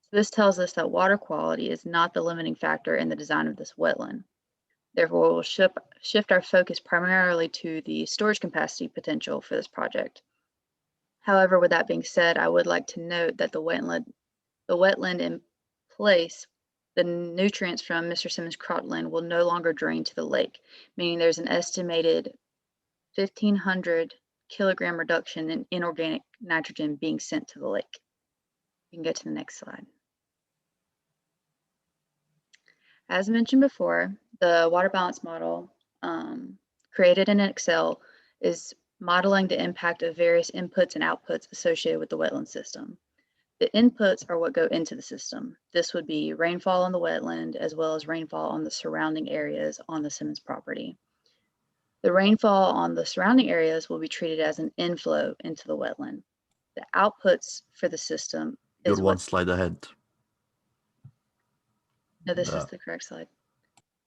So this tells us that water quality is not the limiting factor in the design of this wetland. Therefore, we'll shift our focus primarily to the storage capacity potential for this project. However, with that being said, I would like to note that the wetland in place, the nutrients from Mr. Simmons' cropland will no longer drain to the lake, meaning there's an estimated 1,500 kilogram reduction in inorganic nitrogen being sent to the lake. You can go to the next slide. As mentioned before, the water balance model created in Excel is modeling the impact of various inputs and outputs associated with the wetland system. The inputs are what go into the system. This would be rainfall on the wetland as well as rainfall on the surrounding areas on the Simmons property. The rainfall on the surrounding areas will be treated as an inflow into the wetland. The outputs for the system is You're one slide ahead. No, this is the correct slide.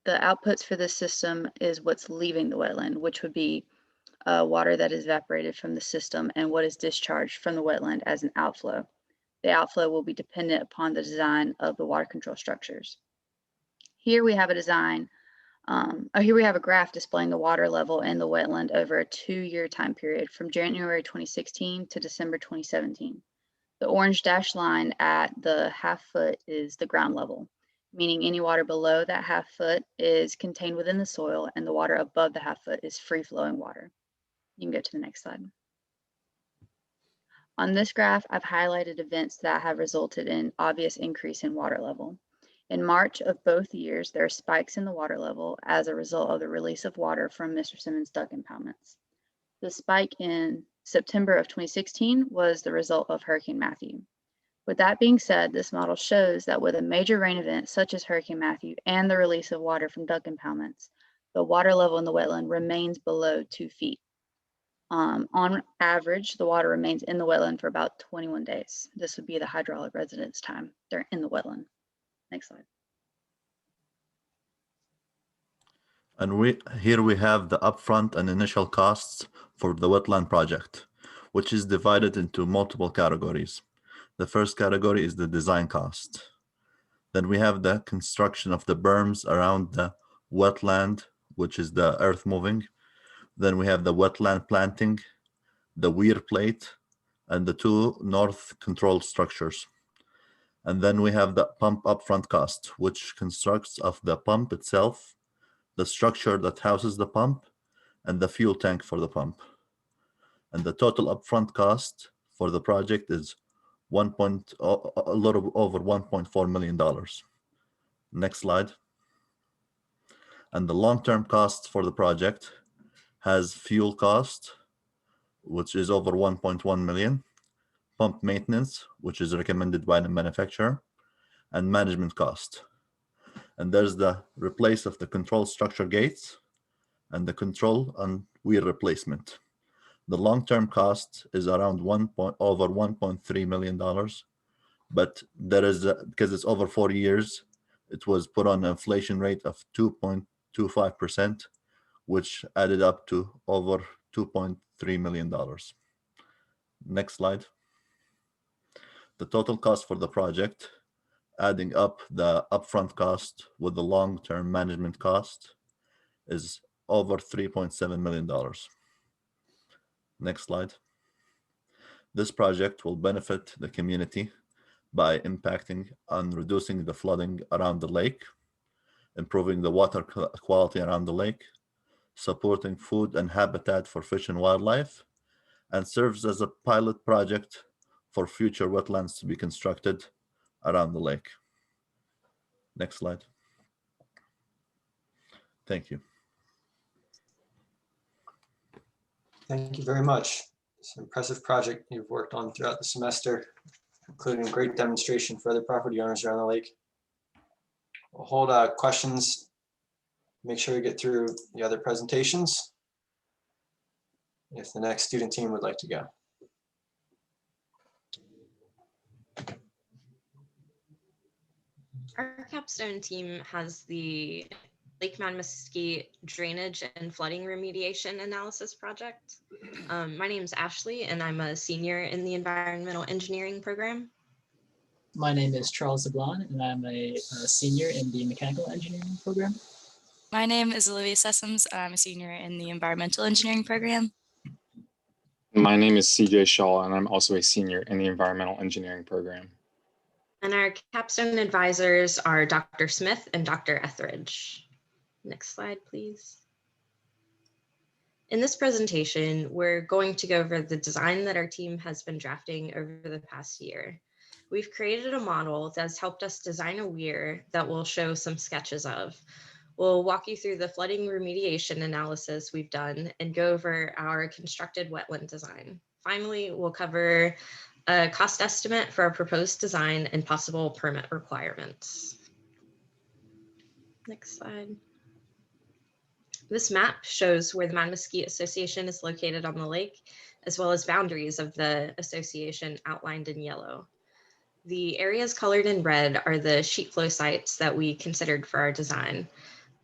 The outputs for this system is what's leaving the wetland, which would be water that is evaporated from the system and what is discharged from the wetland as an outflow. The outflow will be dependent upon the design of the water control structures. Here we have a design Here we have a graph displaying the water level in the wetland over a 2-year time period from January 2016 to December 2017. The orange dashed line at the half foot is the ground level, meaning any water below that half foot is contained within the soil, and the water above the half foot is free flowing water. You can go to the next slide. On this graph, I've highlighted events that have resulted in obvious increase in water level. In March of both years, there are spikes in the water level as a result of the release of water from Mr. Simmons' duck impoundments. The spike in September of 2016 was the result of Hurricane Matthew. With that being said, this model shows that with a major rain event such as Hurricane Matthew and the release of water from duck impoundments, the water level in the wetland remains below 2 feet. On average, the water remains in the wetland for about 21 days. This would be the hydraulic residence time they're in the wetland. Next slide. And here we have the upfront and initial costs for the wetland project, which is divided into multiple categories. The first category is the design cost. Then we have the construction of the berms around the wetland, which is the earth moving. Then we have the wetland planting, the weir plate, and the 2 north control structures. And then we have the pump upfront cost, which constructs of the pump itself, the structure that houses the pump, and the fuel tank for the pump. And the total upfront cost for the project is a little over $1.4 million. Next slide. And the long-term cost for the project has fuel cost, which is over 1.1 million, pump maintenance, which is recommended by the manufacturer, and management cost. And there's the replace of the control structure gates and the control and weir replacement. The long-term cost is around over $1.3 million, but there is because it's over 4 years, it was put on an inflation rate of 2.25%, which added up to over $2.3 million. Next slide. The total cost for the project, adding up the upfront cost with the long-term management cost, is over $3.7 million. Next slide. This project will benefit the community by impacting on reducing the flooding around the lake, improving the water quality around the lake, supporting food and habitat for fish and wildlife, and serves as a pilot project for future wetlands to be constructed around the lake. Next slide. Thank you. Thank you very much. It's an impressive project you've worked on throughout the semester, including a great demonstration for other property owners around the lake. We'll hold questions. Make sure we get through the other presentations if the next student team would like to go. Our capstone team has the Lake Mattamuskeet drainage and flooding remediation analysis project. My name is Ashley, and I'm a senior in the environmental engineering program. My name is Charles Zablon, and I'm a senior in the mechanical engineering program. My name is Olivia Sessoms. I'm a senior in the environmental engineering program. My name is CJ Shaw, and I'm also a senior in the environmental engineering program. And our capstone advisors are Dr. Smith and Dr. Etheridge. Next slide, please. In this presentation, we're going to go over the design that our team has been drafting over the past year. We've created a model that's helped us design a weir that we'll show some sketches of. We'll walk you through the flooding remediation analysis we've done and go over our constructed wetland design. Finally, we'll cover a cost estimate for our proposed design and possible permit requirements. Next slide. This map shows where the Mattamuskeet Association is located on the lake, as well as boundaries of the association outlined in yellow. The areas colored in red are the sheet flow sites that we considered for our design.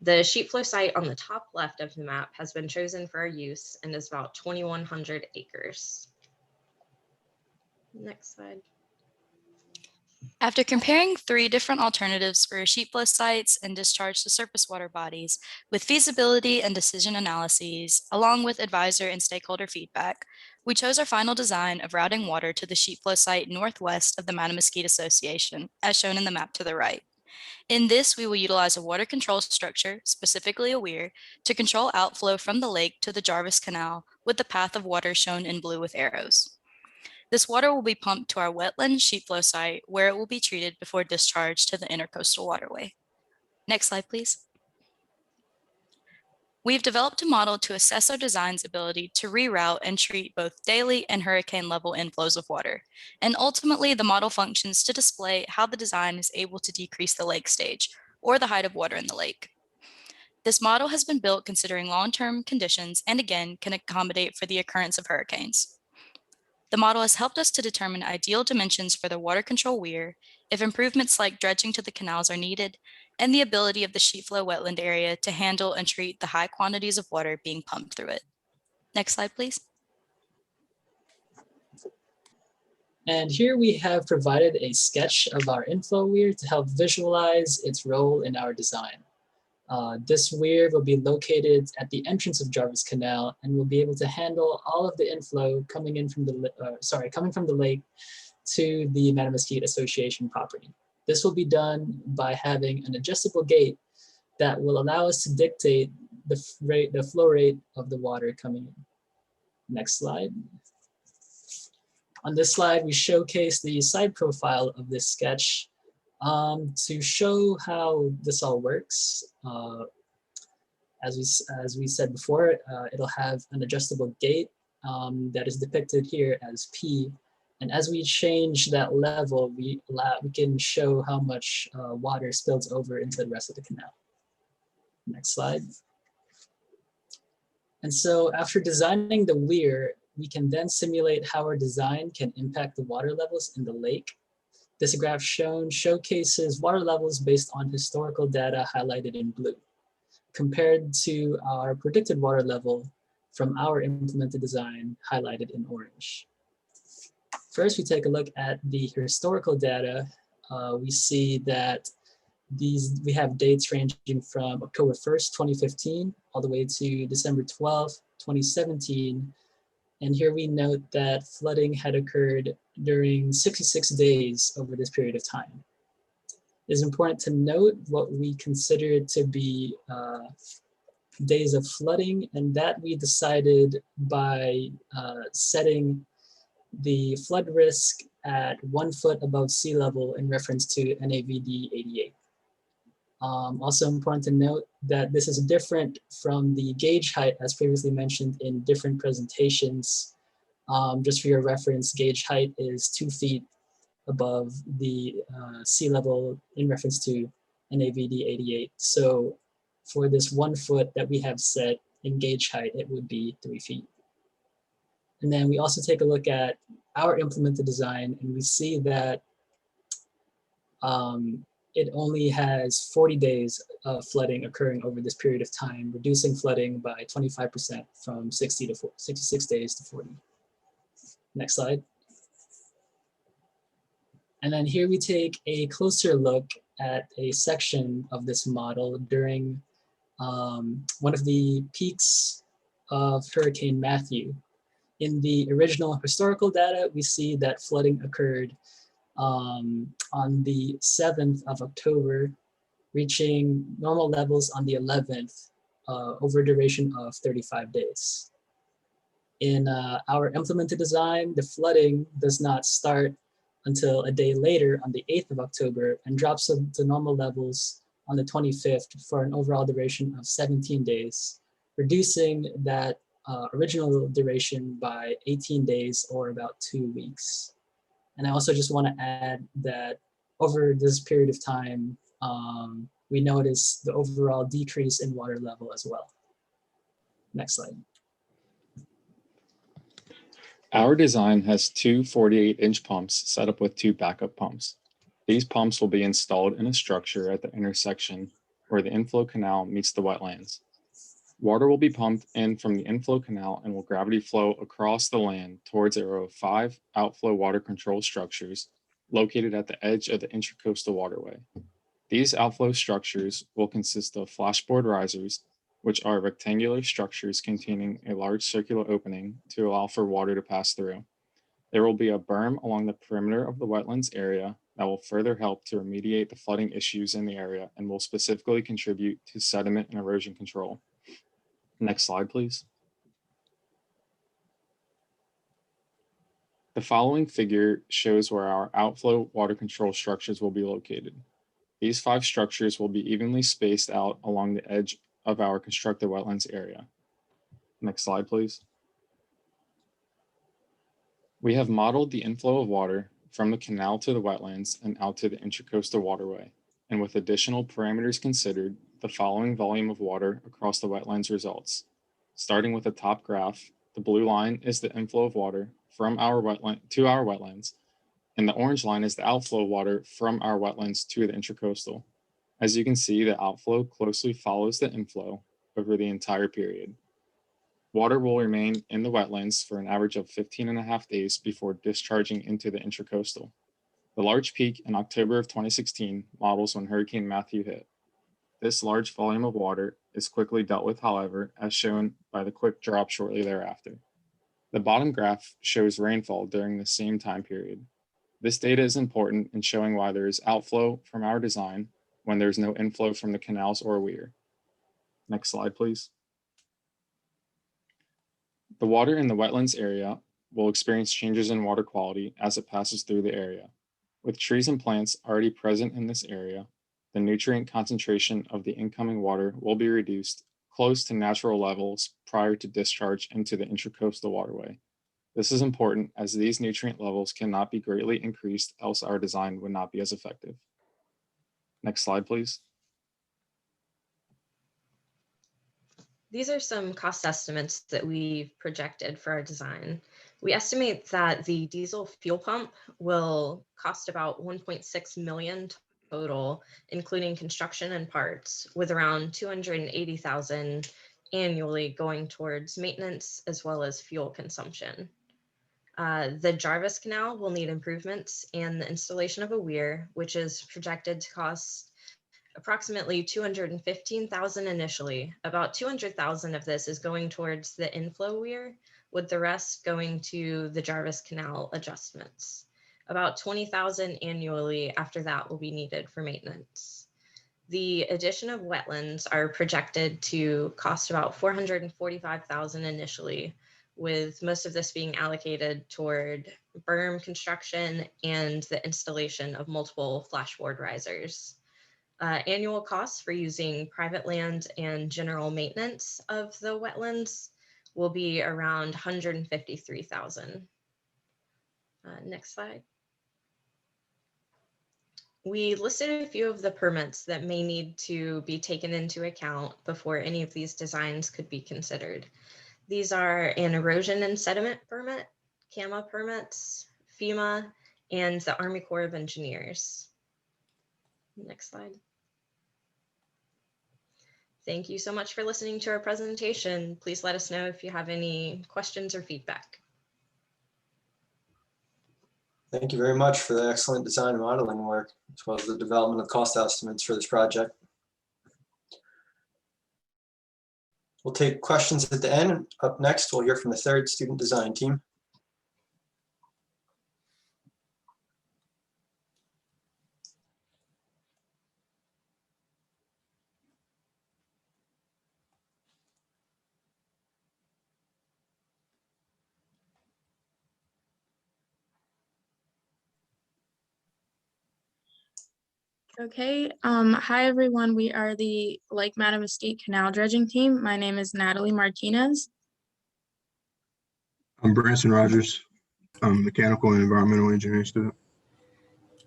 The sheet flow site on the top left of the map has been chosen for our use and is about 2,100 acres. Next slide. After comparing 3 different alternatives for sheet flow sites and discharge to surface water bodies with feasibility and decision analyses, along with advisor and stakeholder feedback, we chose our final design of routing water to the sheet flow site northwest of the Mattamuskeet Association, as shown in the map to the right. In this, we will utilize a water control structure, specifically a weir, to control outflow from the lake to the Jarvis Canal with the path of water shown in blue with arrows. This water will be pumped to our wetland sheet flow site where it will be treated before discharge to the intercoastal waterway. Next slide, please. We've developed a model to assess our design's ability to reroute and treat both daily and hurricane level inflows of water. And ultimately, the model functions to display how the design is able to decrease the lake stage or the height of water in the lake. This model has been built considering long-term conditions and again can accommodate for the occurrence of hurricanes. The model has helped us to determine ideal dimensions for the water control weir, if improvements like dredging to the canals are needed, and the ability of the sheet flow wetland area to handle and treat the high quantities of water being pumped through it. Next slide, please. And here we have provided a sketch of our inflow weir to help visualize its role in our design. This weir will be located at the entrance of Jarvis Canal and will be able to handle all of the inflow coming from the lake to the Mattamuskeet Association property. This will be done by having an adjustable gate that will allow us to dictate the flow rate of the water coming in. Next slide. On this slide, we showcase the side profile of this sketch to show how this all works. As we said before, it'll have an adjustable gate that is depicted here as P. And as we change that level, we can show how much water spills over into the rest of the canal. Next slide. And so after designing the weir, we can then simulate how our design can impact the water levels in the lake. This graph showcases water levels based on historical data highlighted in blue, compared to our predicted water level from our implemented design highlighted in orange. First, we take a look at the historical data. We see that we have dates ranging from October 1st, 2015, all the way to December 12th, 2017. And here we note that flooding had occurred during 66 days over this period of time. It is important to note what we consider to be days of flooding, and that we decided by setting the flood risk at 1 foot above sea level in reference to NAVD 88. Also important to note that this is different from the gauge height as previously mentioned in different presentations. Just for your reference, gauge height is 2 feet above the sea level in reference to NAVD 88. So for this 1 foot that we have set in gauge height, it would be 3 feet. And then we also take a look at our implemented design, and we see that it only has 40 days of flooding occurring over this period of time, reducing flooding by 25% from 66 days to 40. Next slide. And then here we take a closer look at a section of this model during one of the peaks of Hurricane Matthew. In the original historical data, we see that flooding occurred on the 7th of October, reaching normal levels on the 11th over a duration of 35 days. In our implemented design, the flooding does not start until a day later on the 8th of October and drops to normal levels on the 25th for an overall duration of 17 days, reducing that original duration by 18 days or about 2 weeks. And I also just want to add that over this period of time, we notice the overall decrease in water level as well. Next slide. Our design has two 48-inch pumps set up with two backup pumps. These pumps will be installed in a structure at the intersection where the inflow canal meets the wetlands. Water will be pumped in from the inflow canal and will gravity flow across the land towards a row of 5 outflow water control structures located at the edge of the intracoastal waterway. These outflow structures will consist of flashboard risers, which are rectangular structures containing a large circular opening to allow for water to pass through. There will be a berm along the perimeter of the wetlands area that will further help to remediate the flooding issues in the area and will specifically contribute to sediment and erosion control. Next slide, please. The following figure shows where our outflow water control structures will be located. These 5 structures will be evenly spaced out along the edge of our constructed wetlands area. Next slide, please. We have modeled the inflow of water from the canal to the wetlands and out to the intracoastal waterway. And with additional parameters considered, the following volume of water across the wetlands results. Starting with the top graph, the blue line is the inflow of water from our wetland to our wetlands, and the orange line is the outflow of water from our wetlands to the intracoastal. As you can see, the outflow closely follows the inflow over the entire period. Water will remain in the wetlands for an average of 15.5 days before discharging into the intracoastal. The large peak in October of 2016 models when Hurricane Matthew hit. This large volume of water is quickly dealt with, however, as shown by the quick drop shortly thereafter. The bottom graph shows rainfall during the same time period. This data is important in showing why there is outflow from our design when there's no inflow from the canals or weir. Next slide, please. The water in the wetlands area will experience changes in water quality as it passes through the area. With trees and plants already present in this area, the nutrient concentration of the incoming water will be reduced close to natural levels prior to discharge into the intracoastal waterway. This is important as these nutrient levels cannot be greatly increased, else our design would not be as effective. Next slide, please. These are some cost estimates that we've projected for our design. We estimate that the diesel fuel pump will cost about 1.6 million total, including construction and parts, with around 280,000 annually going towards maintenance as well as fuel consumption. The Jarvis Canal will need improvements and the installation of a weir, which is projected to cost approximately 215,000 initially. About 200,000 of this is going towards the inflow weir, with the rest going to the Jarvis Canal adjustments. About 20,000 annually after that will be needed for maintenance. The addition of wetlands are projected to cost about 445,000 initially, with most of this being allocated toward berm construction and the installation of multiple flashboard risers. Annual costs for using private land and general maintenance of the wetlands will be around 153,000. Next slide. We listed a few of the permits that may need to be taken into account before any of these designs could be considered. These are an erosion and sediment permit, CAMA permits, FEMA, and the Army Corps of Engineers. Next slide. Thank you so much for listening to our presentation. Please let us know if you have any questions or feedback. Thank you very much for the excellent design and modeling work, as well as the development of cost estimates for this project. We'll take questions at the end. Up next, we'll hear from the third student design team. Okay, hi everyone. We are the Lake Mattamuskeet Canal Dredging team. My name is Natalie Martinez. I'm Branson Rogers. I'm a mechanical and environmental engineering student.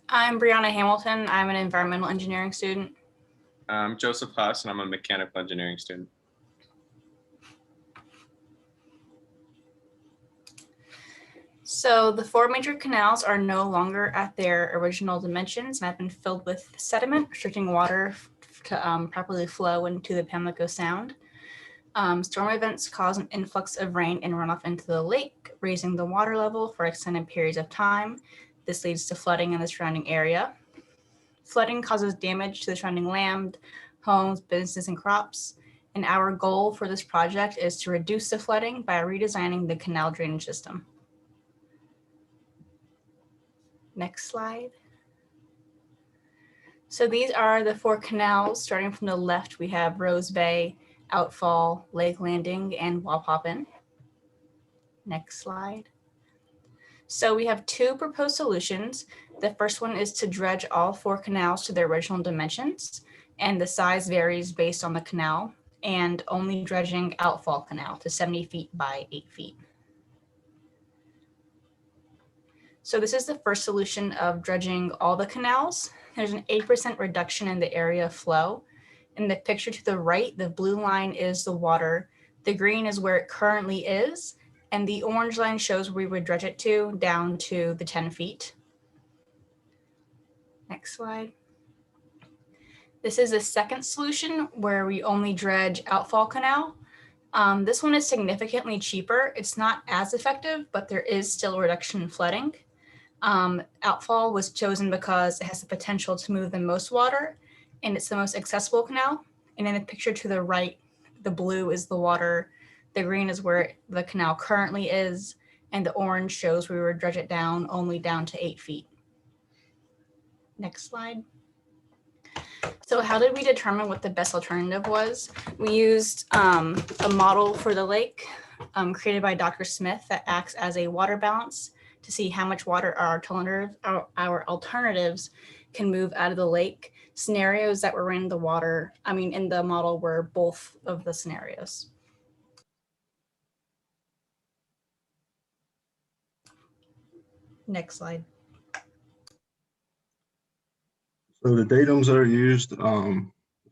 I'm Brianna Hamilton. I'm an environmental engineering student. I'm Joseph Haas, and I'm a mechanical engineering student. So the 4 major canals are no longer at their original dimensions and have been filled with sediment, restricting water to properly flow into the Pamlico Sound. Storm events cause an influx of rain and runoff into the lake, raising the water level for extended periods of time. This leads to flooding in the surrounding area. Flooding causes damage to the surrounding land, homes, businesses, and crops. And our goal for this project is to reduce the flooding by redesigning the canal drainage system. Next slide. So these are the 4 canals. Starting from the left, we have Rose Bay, Outfall, Lake Landing, and Wapoppin. Next slide. So we have 2 proposed solutions. The first one is to dredge all 4 canals to their original dimensions, and the size varies based on the canal, and only dredging Outfall Canal to 70 feet by 8 feet. So this is the first solution of dredging all the canals. There's an 8% reduction in the area of flow. In the picture to the right, the blue line is the water, the green is where it currently is, and the orange line shows where we would dredge it to, down to the 10 feet. Next slide. This is the second solution where we only dredge Outfall Canal. This one is significantly cheaper. It's not as effective, but there is still a reduction in flooding. Outfall was chosen because it has the potential to move the most water, and it's the most accessible canal. And in the picture to the right, the blue is the water, the green is where the canal currently is, and the orange shows we would dredge it down only down to 8 feet. Next slide. So how did we determine what the best alternative was? We used a model for the lake created by Dr. Smith that acts as a water balance to see how much water our alternatives can move out of the lake. Scenarios that were in the model were both of the scenarios. Next slide. So the datums that are used, the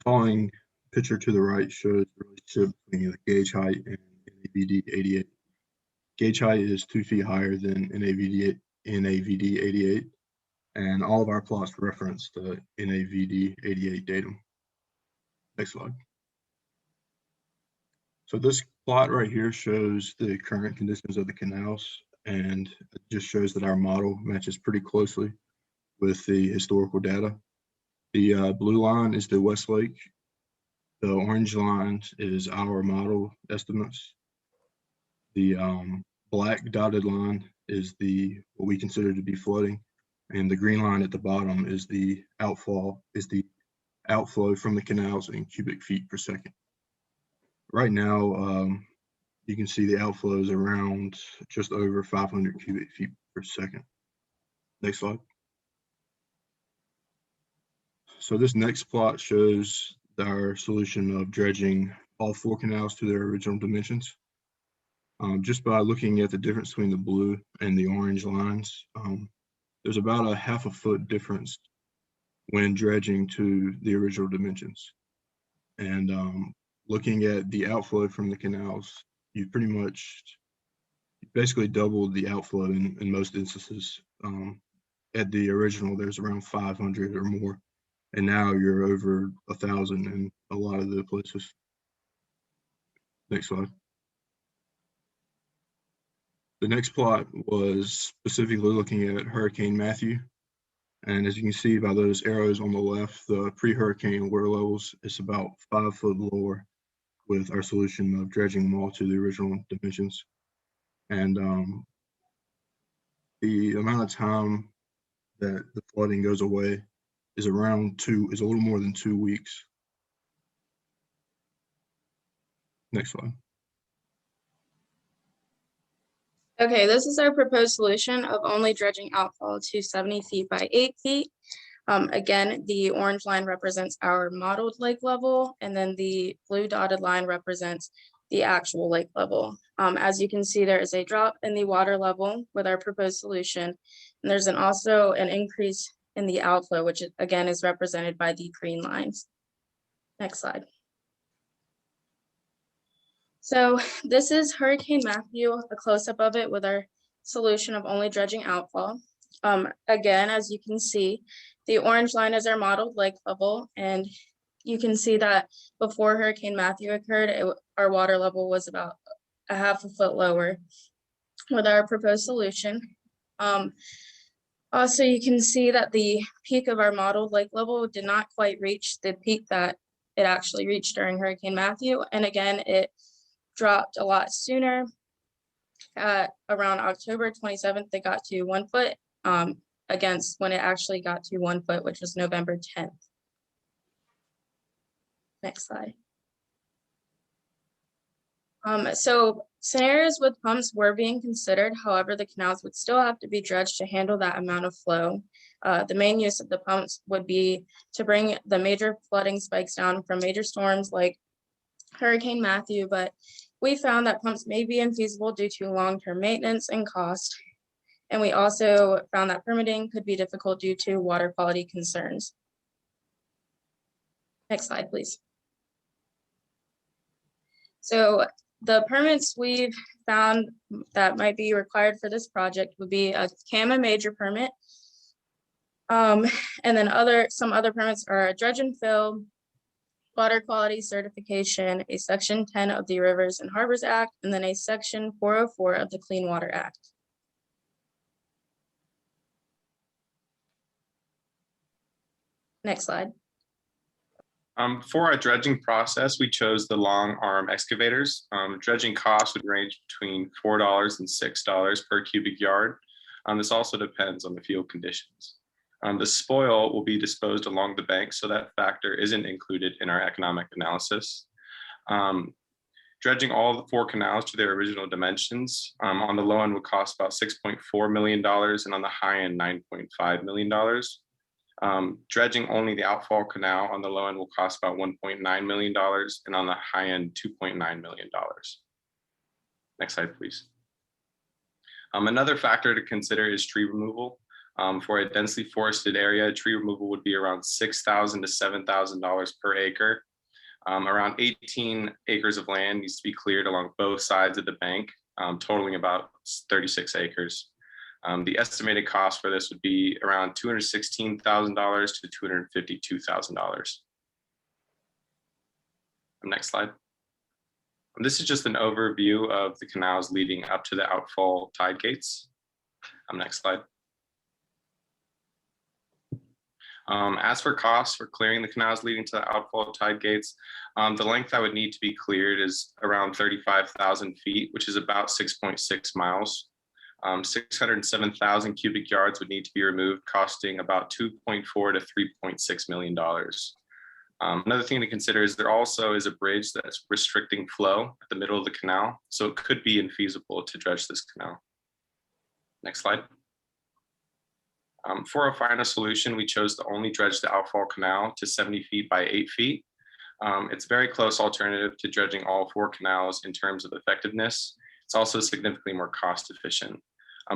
following picture to the right shows the relationship between the gauge height and NAVD 88. Gauge height is 2 feet higher than NAVD 88, and all of our plots reference the NAVD 88 datum. Next slide. So this plot right here shows the current conditions of the canals, and it just shows that our model matches pretty closely with the historical data. The blue line is the Westlake. The orange line is our model estimates. The black dotted line is what we consider to be flooding, and the green line at the bottom is the outflow from the canals in cubic feet per second. Right now, you can see the outflow is around just over 500 cubic feet per second. Next slide. So this next plot shows our solution of dredging all 4 canals to their original dimensions. Just by looking at the difference between the blue and the orange lines, there's about a ½ a foot difference when dredging to the original dimensions. And looking at the outflow from the canals, you basically doubled the outflow in most instances. At the original, there's around 500 or more. And now you're over 1,000 in a lot of the places. Next slide. The next plot was specifically looking at Hurricane Matthew. And as you can see by those arrows on the left, the pre-hurricane water levels is about 5 foot lower with our solution of dredging them all to the original dimensions. And the amount of time that the flooding goes away is a little more than 2 weeks. Next slide. Okay, this is our proposed solution of only dredging outfall to 70 feet by 8 feet. Again, the orange line represents our modeled lake level, and then the blue dotted line represents the actual lake level. As you can see, there is a drop in the water level with our proposed solution, and there's also an increase in the outflow, which again is represented by the green lines. Next slide. So this is Hurricane Matthew, a close-up of it with our solution of only dredging outfall. Again, as you can see, the orange line is our modeled lake level, and you can see that before Hurricane Matthew occurred, our water level was about a ½ a foot lower with our proposed solution. Also, you can see that the peak of our modeled lake level did not quite reach the peak that it actually reached during Hurricane Matthew. And again, it dropped a lot sooner. Around October 27th, it got to 1 foot against when it actually got to 1 foot, which was November 10th. Next slide. So scenarios with pumps were being considered. However, the canals would still have to be dredged to handle that amount of flow. The main use of the pumps would be to bring the major flooding spikes down from major storms like Hurricane Matthew, but we found that pumps may be infeasible due to long-term maintenance and cost. And we also found that permitting could be difficult due to water quality concerns. Next slide, please. So the permits we've found that might be required for this project would be a CAMA major permit. And then some other permits are a dredge and fill, water quality certification, a section 10 of the Rivers and Harbors Act, and then a section 404 of the Clean Water Act. Next slide. For our dredging process, we chose the long arm excavators. Dredging costs would range between $4 and $6 per cubic yard. This also depends on the field conditions. The spoil will be disposed along the bank, so that factor isn't included in our economic analysis. Dredging all the 4 canals to their original dimensions on the low end would cost about $6.4 million and on the high end, $9.5 million. Dredging only the outfall canal on the low end will cost about $1.9 million and on the high end, $2.9 million. Next slide, please. Another factor to consider is tree removal. For a densely forested area, tree removal would be around $6,000 to $7,000 per acre. Around 18 acres of land needs to be cleared along both sides of the bank, totaling about 36 acres. The estimated cost for this would be around $216,000 to $252,000. Next slide. This is just an overview of the canals leading up to the outfall tide gates. Next slide. As for costs for clearing the canals leading to the outfall tide gates, the length that would need to be cleared is around 35,000 feet, which is about 6.6 miles. 607,000 cubic yards would need to be removed, costing about $2.4 to $3.6 million. Another thing to consider is there also is a bridge that's restricting flow at the middle of the canal, so it could be infeasible to dredge this canal. Next slide. For a final solution, we chose to only dredge the outfall canal to 70 feet by 8 feet. It's a very close alternative to dredging all 4 canals in terms of effectiveness. It's also significantly more cost efficient.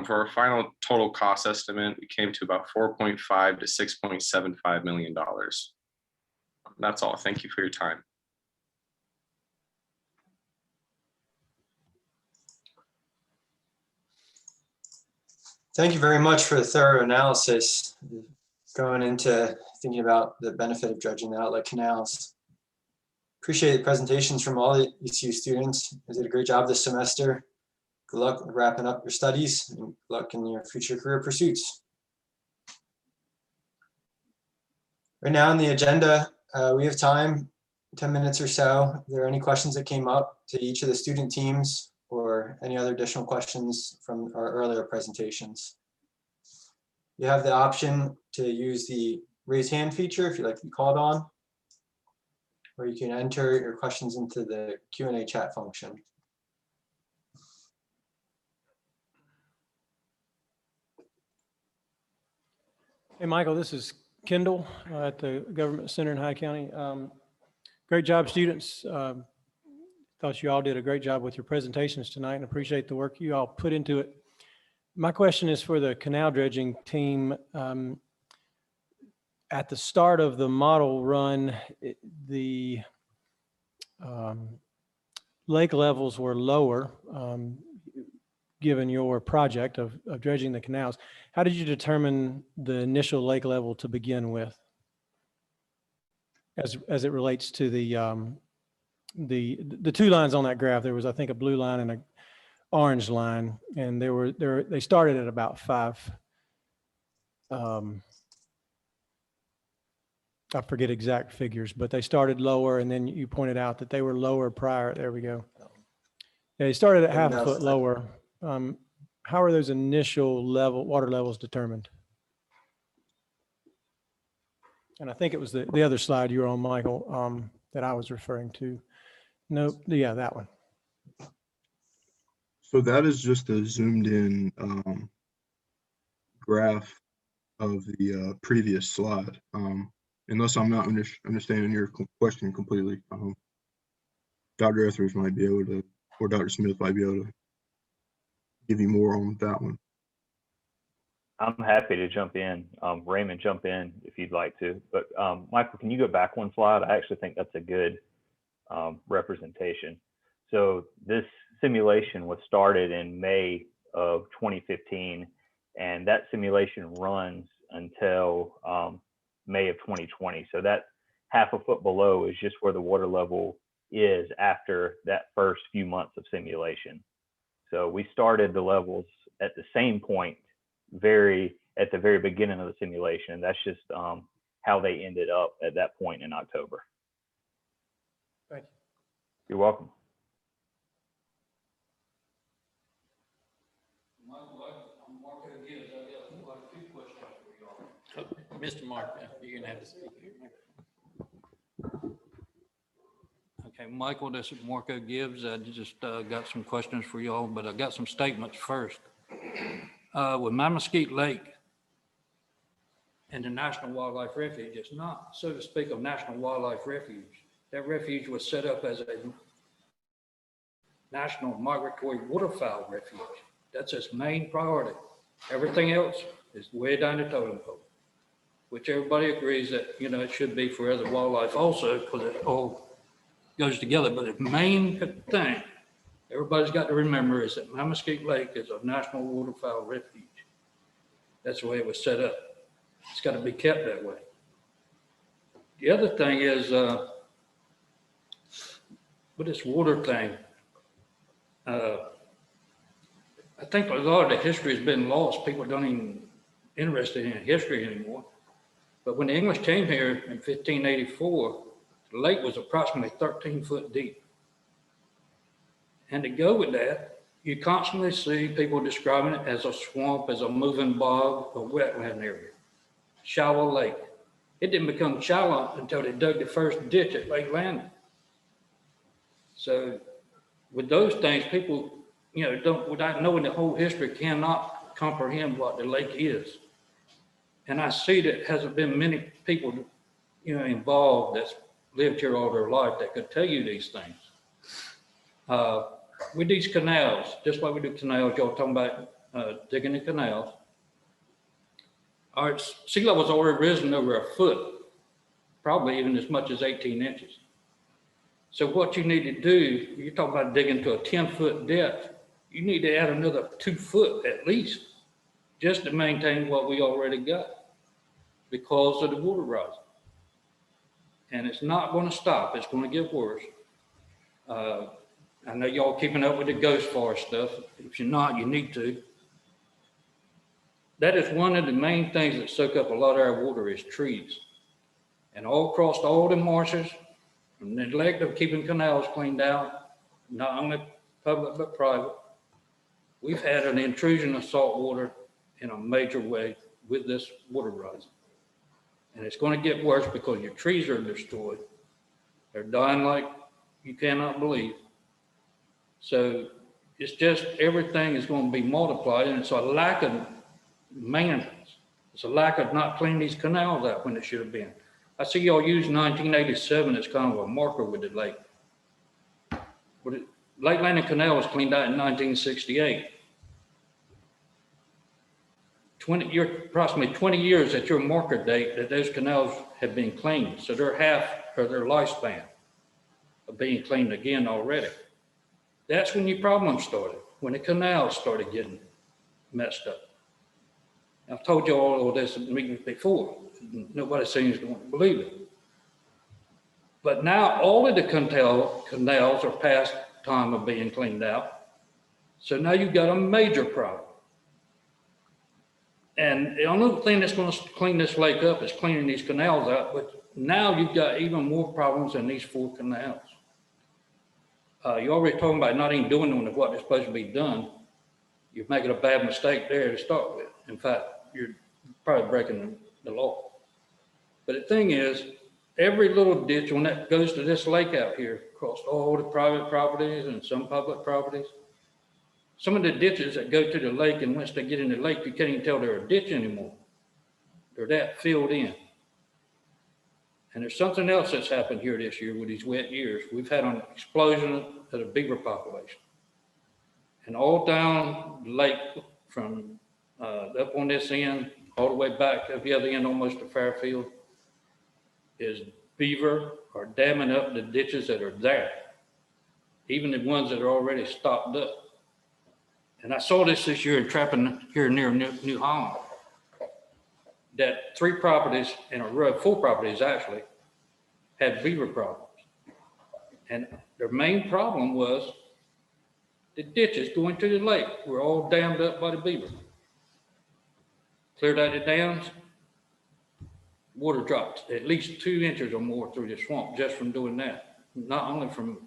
For our final total cost estimate, we came to about $4.5 to $6.75 million. That's all. Thank you for your time. Thank you very much for the thorough analysis going into thinking about the benefit of dredging the outlet canals. Appreciate the presentations from all the ECU students. You did a great job this semester. Good luck with wrapping up your studies and good luck in your future career pursuits. Right now on the agenda, we have time, 10 minutes or so. If there are any questions that came up to each of the student teams or any other additional questions from our earlier presentations. You have the option to use the raise hand feature if you'd like to be called on, or you can enter your questions into the Q&A chat function. Hey, Michael, this is Kendall at the Government Center in Hyde County. Great job, students. Thought you all did a great job with your presentations tonight and appreciate the work you all put into it. My question is for the canal dredging team. At the start of the model run, the lake levels were lower, given your project of dredging the canals. How did you determine the initial lake level to begin with, as it relates to the 2 lines on that graph? There was, I think, a blue line and an orange line, and they started at about 5 I forget exact figures, but they started lower, and then you pointed out that they were lower prior. There we go. Yeah, they started at half a foot lower. How are those initial water levels determined? And I think it was the other slide you were on, Michael, that I was referring to. Nope. Yeah, that one. So that is just a zoomed in graph of the previous slide. Unless I'm not understanding your question completely. Dr. Etheridge might be able to, or Dr. Smith might be able to give you more on that one. I'm happy to jump in. Raymond, jump in if you'd like to. But Michael, can you go back one slide? I actually think that's a good representation. So this simulation was started in May of 2015, and that simulation runs until May of 2020. So that half a foot below is just where the water level is after that first few months of simulation. So we started the levels at the same point at the very beginning of the simulation. That's just how they ended up at that point in October. Thank you. You're welcome. Mr. Mark, you're gonna have to speak here. Okay, Michael, this is Marco Gibbs. I just got some questions for y'all, but I got some statements first. With Mattamuskeet Lake and the National Wildlife Refuge, it's not, so to speak, a National Wildlife Refuge. That refuge was set up as a National Migratory Waterfowl Refuge. That's its main priority. Everything else is way down the totem pole, which everybody agrees that, you know, it should be for other wildlife also, because it all goes together. But the main thing everybody's got to remember is that Mattamuskeet Lake is a National Waterfowl Refuge. That's the way it was set up. It's got to be kept that way. The other thing is, with this water thing, I think a lot of the history has been lost. People don't even interested in history anymore. But when the English came here in 1584, the lake was approximately 13 foot deep. And to go with that, you constantly see people describing it as a swamp, as a moving bog, a wetland area, shallow lake. It didn't become shallow until they dug the first ditch at Lake Landing. So with those things, people, you know, don't, without knowing the whole history, cannot comprehend what the lake is. And I see that hasn't been many people, you know, involved that's lived here all their life that could tell you these things. With these canals, just like we do canals, y'all talking about digging the canals. All right, sea level's already risen over a foot, probably even as much as 18 inches. So what you need to do, you're talking about digging to a 10-foot depth, you need to add another 2 foot at least, just to maintain what we already got because of the water rising. And it's not going to stop, it's going to get worse. I know y'all keeping up with the ghost forest stuff. If you're not, you need to. That is one of the main things that soak up a lot of our water is trees. And all across all the marshes, from the neglect of keeping canals cleaned out, not only public but private, we've had an intrusion of salt water in a major way with this water rising. And it's going to get worse because your trees are destroyed. They're dying like you cannot believe. So it's just everything is going to be multiplied, and it's a lack of maintenance. It's a lack of not cleaning these canals out when it should have been. I see y'all use 1987 as kind of a marker with the lake. But Lake Landing Canal was cleaned out in 1968. Approximately 20 years at your marker date that those canals have been cleaned. So they're half of their lifespan of being cleaned again already. That's when your problem started, when the canals started getting messed up. I've told you all of this in meetings before. Nobody seems to want to believe it. But now all of the canals are past time of being cleaned out. So now you've got a major problem. And the only thing that's going to clean this lake up is cleaning these canals out. But now you've got even more problems in these 4 canals. You're already talking about not even doing what is supposed to be done. You're making a bad mistake there to start with. In fact, you're probably breaking the law. But the thing is, every little ditch when that goes to this lake out here, across all the private properties and some public properties, some of the ditches that go to the lake, and once they get in the lake, you can't even tell they're a ditch anymore. They're that filled in. And there's something else that's happened here this year with these wet years. We've had an explosion of the beaver population. And all down the lake from up on this end, all the way back to the other end, almost to Fairfield, is beaver are damming up the ditches that are there, even the ones that are already stopped up. And I saw this year in trapping here near New Holland, that 3 properties in a row, 4 properties actually, had beaver problems. And their main problem was the ditches going to the lake were all dammed up by the beaver. Cleared out the dams, water dropped at least 2 inches or more through the swamp just from doing that. Not only from,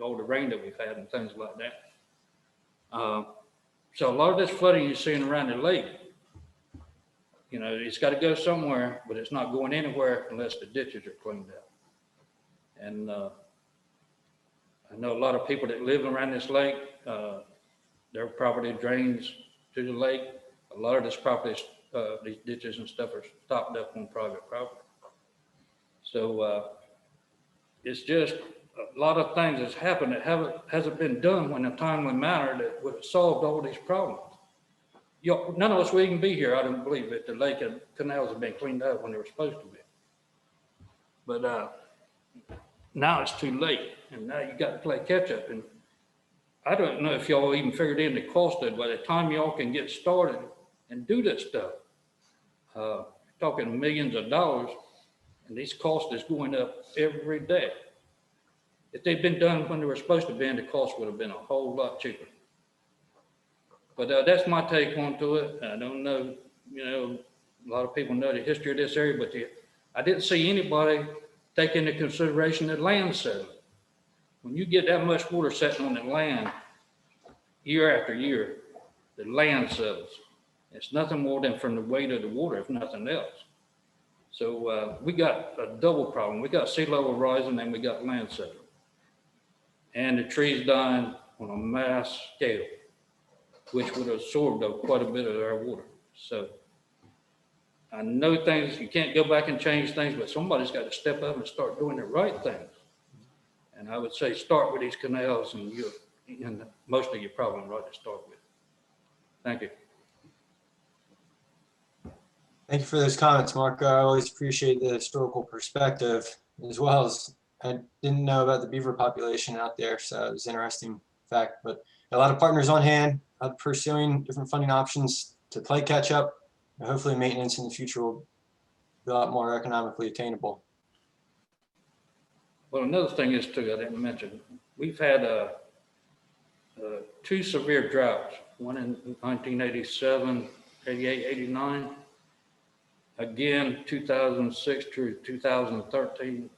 all the rain that we've had and things like that. So a lot of this flooding you're seeing around the lake, it's got to go somewhere, but it's not going anywhere unless the ditches are cleaned out. And I know a lot of people that live around this lake, their property drains to the lake. A lot of this property, these ditches and stuff are stopped up on private property. So it's just a lot of things that's happened that hasn't been done in a timely manner that would have solved all these problems. None of us would even be here, I don't believe, if the lake and canals have been cleaned out when they were supposed to be. But now it's too late, and now you got to play catch up. And I don't know if y'all even figured in the cost of it. By the time y'all can get started and do this stuff, talking millions of dollars, and these costs is going up every day. If they'd been done when they were supposed to be, the cost would have been a whole lot cheaper. But that's my take onto it. I don't know, a lot of people know the history of this area, but I didn't see anybody take into consideration the land settlement. When you get that much water sitting on the land, year after year, the land settles. It's nothing more than from the weight of the water, if nothing else. So we got a double problem. We got sea level rising and we got land settling. And the trees dying on a mass scale, which would have absorbed quite a bit of our water. So I know things, you can't go back and change things, but somebody's got to step up and start doing the right things. And I would say start with these canals, and most of your problem right to start with. Thank you. Thank you for those comments, Marco. I always appreciate the historical perspective, as well as I didn't know about the beaver population out there, so it was an interesting fact. But a lot of partners on hand pursuing different funding options to play catch up. And hopefully maintenance in the future will be a lot more economically attainable. Well, another thing is too, I didn't mention, we've had 2 severe droughts, one in 1987, 88, 89, again, 2006 through 2013.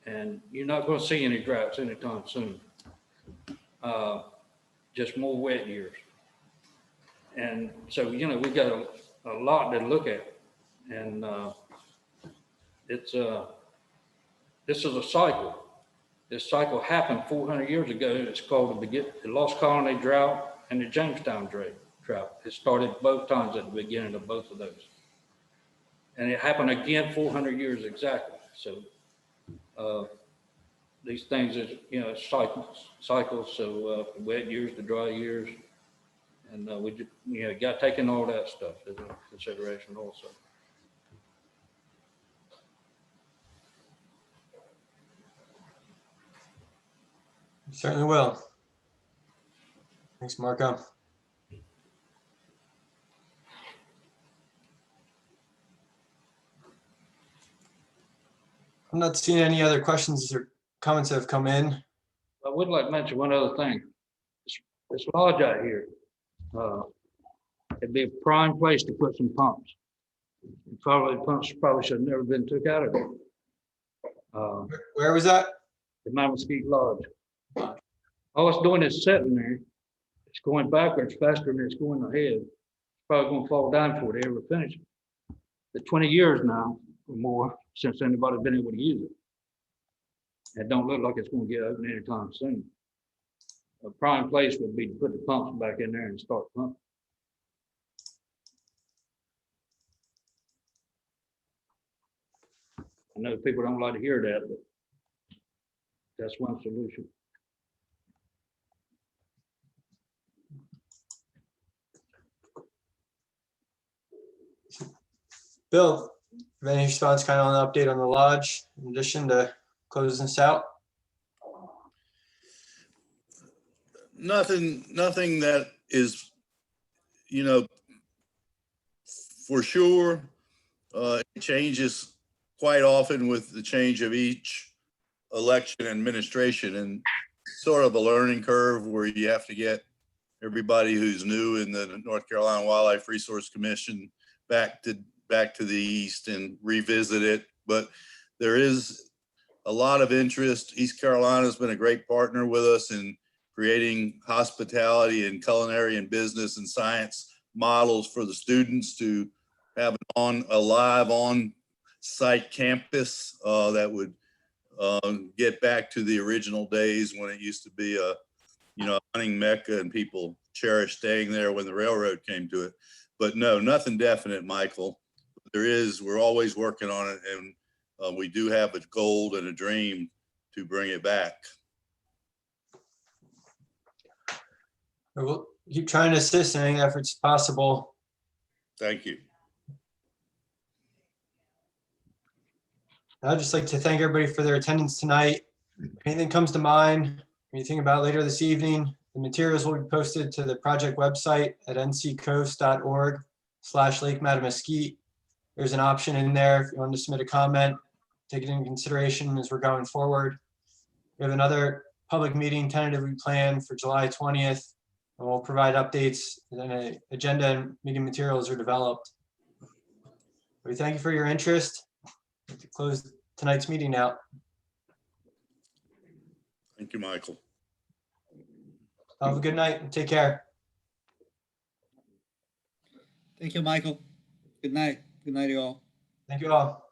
And you're not going to see any droughts anytime soon. Just more wet years. And so, we got a lot to look at. And this is a cycle. This cycle happened 400 years ago. It's called the Lost Colony Drought and the Jamestown Drought. It started both times at the beginning of both of those. And it happened again 400 years exactly. So these things is, cycles. So wet years to dry years. And we just, got to take in all that stuff into consideration also. Certainly will. Thanks, Marco. I'm not seeing any other questions or comments that have come in. I would like to mention one other thing. This lodge out here, It'd be a prime place to put some pumps. Probably pumps probably should have never been took out of there. Where was that? The Mattamuskeet Lodge. All it's doing is sitting there. It's going backwards faster than it's going ahead. It's probably gonna fall down before they ever finish it. The 20 years now or more since anybody's been able to use it. It don't look like it's gonna get open anytime soon. A prime place would be to put the pumps back in there and start pumping. I know people don't like to hear that, but that's one solution. Bill, have any response kind of on the update on the lodge in addition to closing this out? Nothing that is, for sure. It changes quite often with the change of each election administration, and sort of a learning curve where you have to get everybody who's new in the North Carolina Wildlife Resource Commission back to the east and revisit it. But there is a lot of interest. East Carolina's been a great partner with us in creating hospitality and culinary and business and science models for the students to have a live on-site campus that would get back to the original days when it used to be a hunting mecca and people cherished staying there when the railroad came to it. But no, nothing definite, Michael. We're always working on it, and we do have a goal and a dream to bring it back. We'll keep trying to assist in any efforts possible. Thank you. I'd just like to thank everybody for their attendance tonight. If anything comes to mind, when you think about later this evening, the materials will be posted to the project website at nccoast.org/Lake Mattamuskeet. There's an option in there if you want to submit a comment, take it into consideration as we're going forward. We have another public meeting tentatively planned for July 20th, and we'll provide updates and an agenda and meeting materials are developed. We thank you for your interest. I'd like to close tonight's meeting out. Thank you, Michael. Have a good night and take care. Thank you, Michael. Good night. Good night, you all. Thank you all.